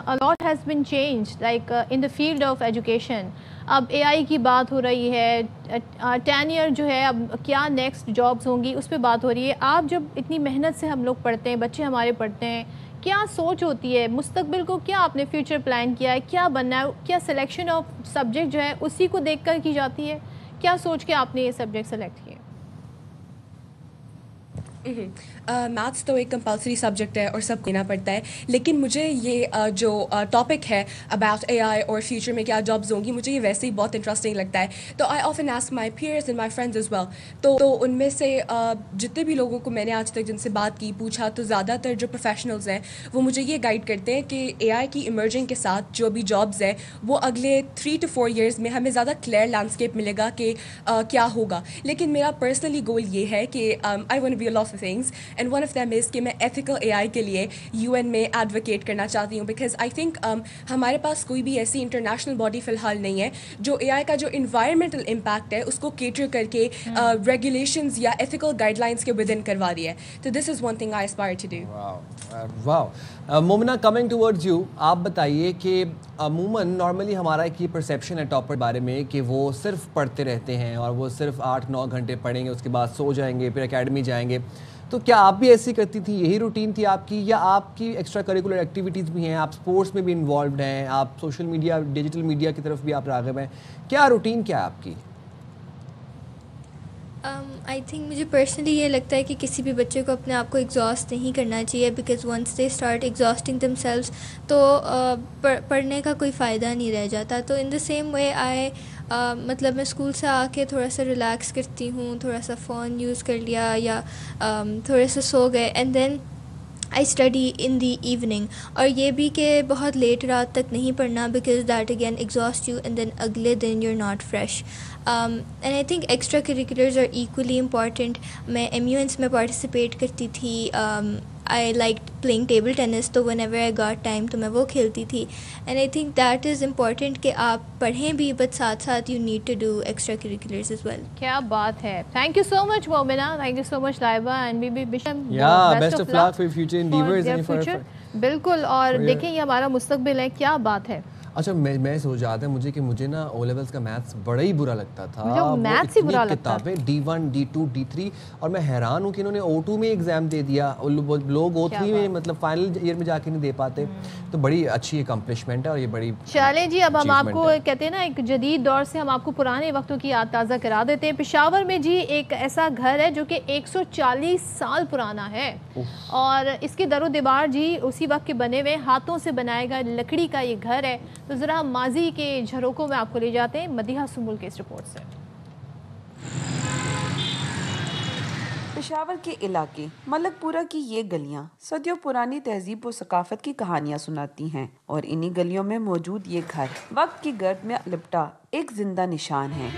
A lot has been changed, like in the field of education. اب AI کی بات ہو رہی ہے, 10 year جو ہے, اب کیا نیکسٹ جابس ہوں گی اس پہ بات ہو رہی ہے. آپ جب اتنی محنت سے ہم لوگ پڑھتے ہیں, بچے ہمارے پڑھتے ہیں, کیا سوچ ہوتی ہے مستقبل کو, کیا آپ نے فیوچر پلان کیا ہے, کیا بننا ہے, کیا سلیکشن آف سبجیکٹ جو ہے اسی کو دیکھ کر کی جاتی ہے, کیا سوچ کے آپ نے یہ سبجیکٹ سلیکٹ کیے؟ میتھس تو ایک کمپلسری سبجیکٹ ہے اور سب کو دینا پڑتا ہے, لیکن مجھے یہ جو ٹاپک ہے اباؤٹ AI اور فیوچر میں کیا جابز ہوں گی, مجھے یہ ویسے ہی بہت انٹرسٹنگ لگتا ہے. تو I often ask my peers and my friends as well. تو ان میں سے جتنے بھی لوگوں کو میں نے آج تک جن سے بات کی, پوچھا, تو زیادہ تر جو پروفیشنلز ہیں وہ مجھے یہ گائیڈ کرتے ہیں کہ AI کی ایمرجنگ کے ساتھ جو بھی جابز ہیں وہ اگلے 3 to 4 years میں ہمیں زیادہ کلیئر لینڈسکیپ ملے گا کہ کیا ہوگا. لیکن میرا پرسنلی گول یہ ہے کہ I want be a lot of things, and one of them is کہ میں ایتھیکل AI کے لیے UN میں ایڈوکیٹ کرنا چاہتی ہوں, بیکاز آئی تھنک ہمارے پاس کوئی بھی ایسی انٹرنیشنل باڈی فی الحال نہیں ہے جو AI کا جو انوائرمنٹل امپیکٹ ہے اس کو کیٹر کر کے ریگولیشنز یا ایتھیکل گائیڈ لائنس کے ود ان کروا رہی ہے. تو this is one thing I aspire to do. Wow. Momina, coming towards you, آپ بتائیے کہ عموماً نارملی ہمارا ایک یہ پرسیپشن ہے ٹاپر بارے میں کہ وہ صرف پڑھتے رہتے ہیں اور وہ صرف 8-9 گھنٹے پڑھیں گے, اس کے بعد سو جائیں گے, پھر اکیڈمی جائیں گے. تو کیا آپ بھی ایسی کرتی تھیں, یہی روٹین تھی آپ کی, یا آپ کی ایکسٹرا کریکولر ایکٹیویٹیز بھی ہیں, آپ اسپورٹس میں بھی انوالوڈ ہیں, آپ سوشل میڈیا, ڈیجیٹل میڈیا کی طرف بھی آپ راغب ہیں, کیا روٹین کیا ہے آپ کی؟ آئی تھنک مجھے پرسنلی یہ لگتا ہے کہ کسی بھی بچے کو اپنے آپ کو ایگزاسٹ نہیں کرنا چاہیے, because once they start exhausting themselves تو پڑھنے کا کوئی فائدہ نہیں رہ جاتا. تو ان دا سیم وے مطلب میں اسکول سے آ کے تھوڑا سا ریلیکس کرتی ہوں, تھوڑا سا فون یوز کر لیا یا تھوڑے سے سو گئے, and then I study in the evening. اور یہ بھی کہ بہت لیٹ رات تک نہیں پڑھنا, because that again exhaust you and then اگلے دن you are not fresh. And I think extra curriculars are equally important. میں MUNs میں پارٹیسپیٹ کرتی تھی, I liked playing table tennis, تو whenever I got time تو میں وہ کھیلتی تھی. And I think that is important کہ آپ پڑھیں بھی but ساتھ ساتھ you need to do extra curriculars as well. کیا بات ہے. Thank you so much Momina, thank you so much Laiba, and we wish them best of luck for future endeavors and for بالکل. اور دیکھیں یہ ہمارا مستقبل ہے. کیا بات ہے. اچھا میں سوچ رہا تھا مجھے نا او لیولس کا میتھس بڑا ہی برا لگتا تھا. میتھس ہی برا لگتا کتابیں D1 D2 D3 اور میں حیران ہوں کہ انہوں نے O2 میں ایگزام دے دیا. لوگ O3 میں مطلب فائنل ایئر میں جا کے نہیں دے پاتے. تو بڑی اچھی اکمپلشمنٹ ہے اور یہ بڑی. چلیں جی اب ہم آپ کو کہتے ہیں نا ایک جدید دور سے ہم آپ کو پرانے وقتوں کی یاد تازہ کرا دیتے ہیں. پشاور میں جی ایک ایسا گھر ہے جو کہ 140 سال پرانا ہے اور اس کے در و دیوار جی اسی وقت کے بنے ہوئے ہاتھوں سے بنائے گا لکڑی کا یہ گھر ہے. تو ذرا ہم ماضی کے جھروکوں میں آپ کو لے جاتے ہیں مدیحہ سنبل کے اس رپورٹ سے. پشاور کے علاقے ملک پورہ کی یہ گلیاں صدیوں پرانی تہذیب و ثقافت کی کہانیاں سناتی ہیں اور انہی گلیوں میں موجود یہ گھر وقت کی گرد میں لپٹا ایک زندہ نشان ہے.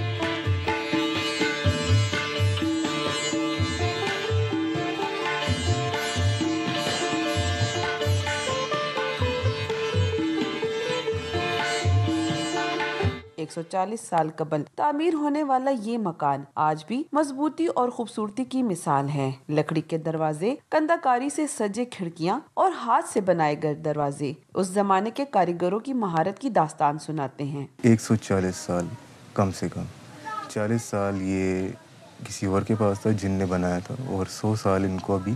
ایک 140 سال قبل تعمیر ہونے والا یہ مکان آج بھی مضبوطی اور خوبصورتی کی مثال ہے. لکڑی کے دروازے، کندہ کاری سے سجے کھڑکیاں اور ہاتھ سے بنائے گئے دروازے اس زمانے کے کاریگروں کی مہارت کی داستان سناتے ہیں. 140 سال کم سے کم 40 سال یہ کسی اور کے پاس تھا جن نے بنایا تھا اور 100 سال ان کو ابھی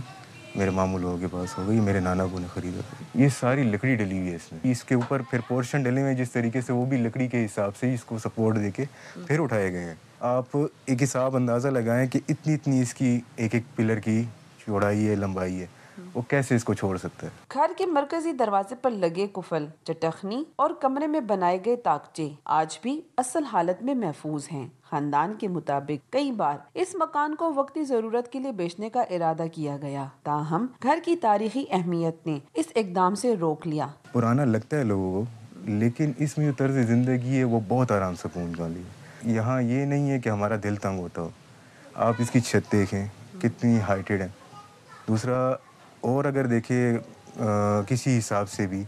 میرے ماموں لوگوں کے پاس ہو گئی. میرے نانا ابو نے خریدا تھا. یہ ساری لکڑی ڈلی ہوئی ہے اس میں. اس کے اوپر پھر پورشن ڈلے ہوئے جس طریقے سے وہ بھی لکڑی کے حساب سے اس کو سپورٹ دے کے پھر اٹھائے گئے ہیں. آپ ایک حساب اندازہ لگائیں کہ اتنی اس کی ایک پلر کی چوڑائی ہے، لمبائی ہے، وہ کیسے اس کو چھوڑ سکتا ہے. گھر کے مرکزی دروازے پر لگے کفل، چٹخنی اور کمرے میں بنائے گئے تاکچے آج بھی اصل حالت میں محفوظ ہیں. خاندان کے مطابق کئی بار اس مکان کو وقتی ضرورت کے لیے بیچنے کا ارادہ کیا گیا، تاہم گھر کی تاریخی اہمیت نے اس اقدام سے روک لیا. پرانا لگتا ہے لوگوں کو لیکن اس میں جو طرز زندگی ہے وہ بہت آرام سکون والی ہے. یہاں یہ نہیں ہے کہ ہمارا دل تنگ ہوتا ہو. آپ اس کی چھت دیکھیں کتنی ہائٹڈ ہے. دوسرا اور اگر دیکھیں کسی حساب سے بھی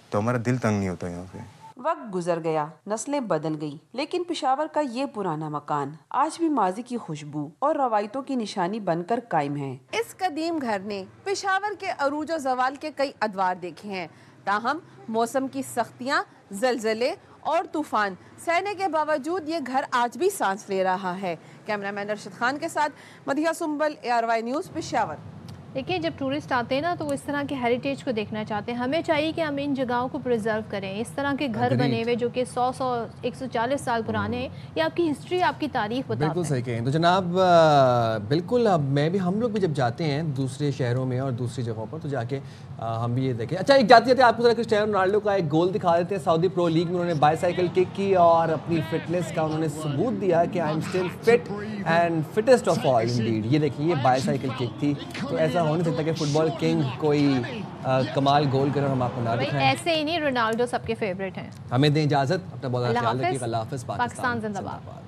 تو ہمارا دل تنگ نہیں ہوتا یہاں پہ. وقت گزر گیا، نسلیں بدل گئی، لیکن پشاور کا یہ پرانا مکان آج بھی ماضی کی خوشبو اور روایتوں کی نشانی بن کر قائم ہے. اس قدیم گھر نے پشاور کے عروج و زوال کے کئی ادوار دیکھے ہیں، تاہم موسم کی سختیاں، زلزلے اور طوفان سہنے کے باوجود یہ گھر آج بھی سانس لے رہا ہے. کیمرہ مین ارشد خان کے ساتھ مدیحہ سنبل، ARY نیوز، پشاور. دیکھیں جب ٹورسٹ آتے ہیں نا تو وہ اس طرح کے ہیریٹیج کو دیکھنا چاہتے ہیں. ہمیں چاہیے کہ ہم ان جگہوں کو پریزرو کریں. اس طرح کے گھر بنے ہوئے جو کہ 140 سال پرانے ہیں، یہ آپ کی ہسٹری، آپ کی تاریخ بتاتے ہیں. بالکل صحیح کہیں. تو جناب بالکل ہم لوگ بھی جب جاتے ہیں دوسرے شہروں میں اور دوسری جگہوں پر تو جا کے ہم بھی یہ دیکھیں. اچھا ایک جاتے آپ کو ذرا کرسٹیانو رونالڈو کا ایک گول دکھا دیتے ہیں. سعودی پرو لیگ میں انہوں نے بائی سائیکل کک کی اور اپنی فٹنس کا انہوں نے ثبوت دیا کہ I am still fit and fittest of all indeed. یہ دیکھیں یہ بائی سائیکل کک تھی. تو ایسا ہو نہیں سکتا کہ فٹ بال کنگ کوئی کمال گول کرے اور ہم آپ کو نہ دکھائیں. ایسے ہی نہیں، رونالڈو سب کے فیوریٹ ہیں. ہمیں دیں اجازت. اپنا بہت خیال رکھیے. اللہ حافظ. پاکستان زندہ باد.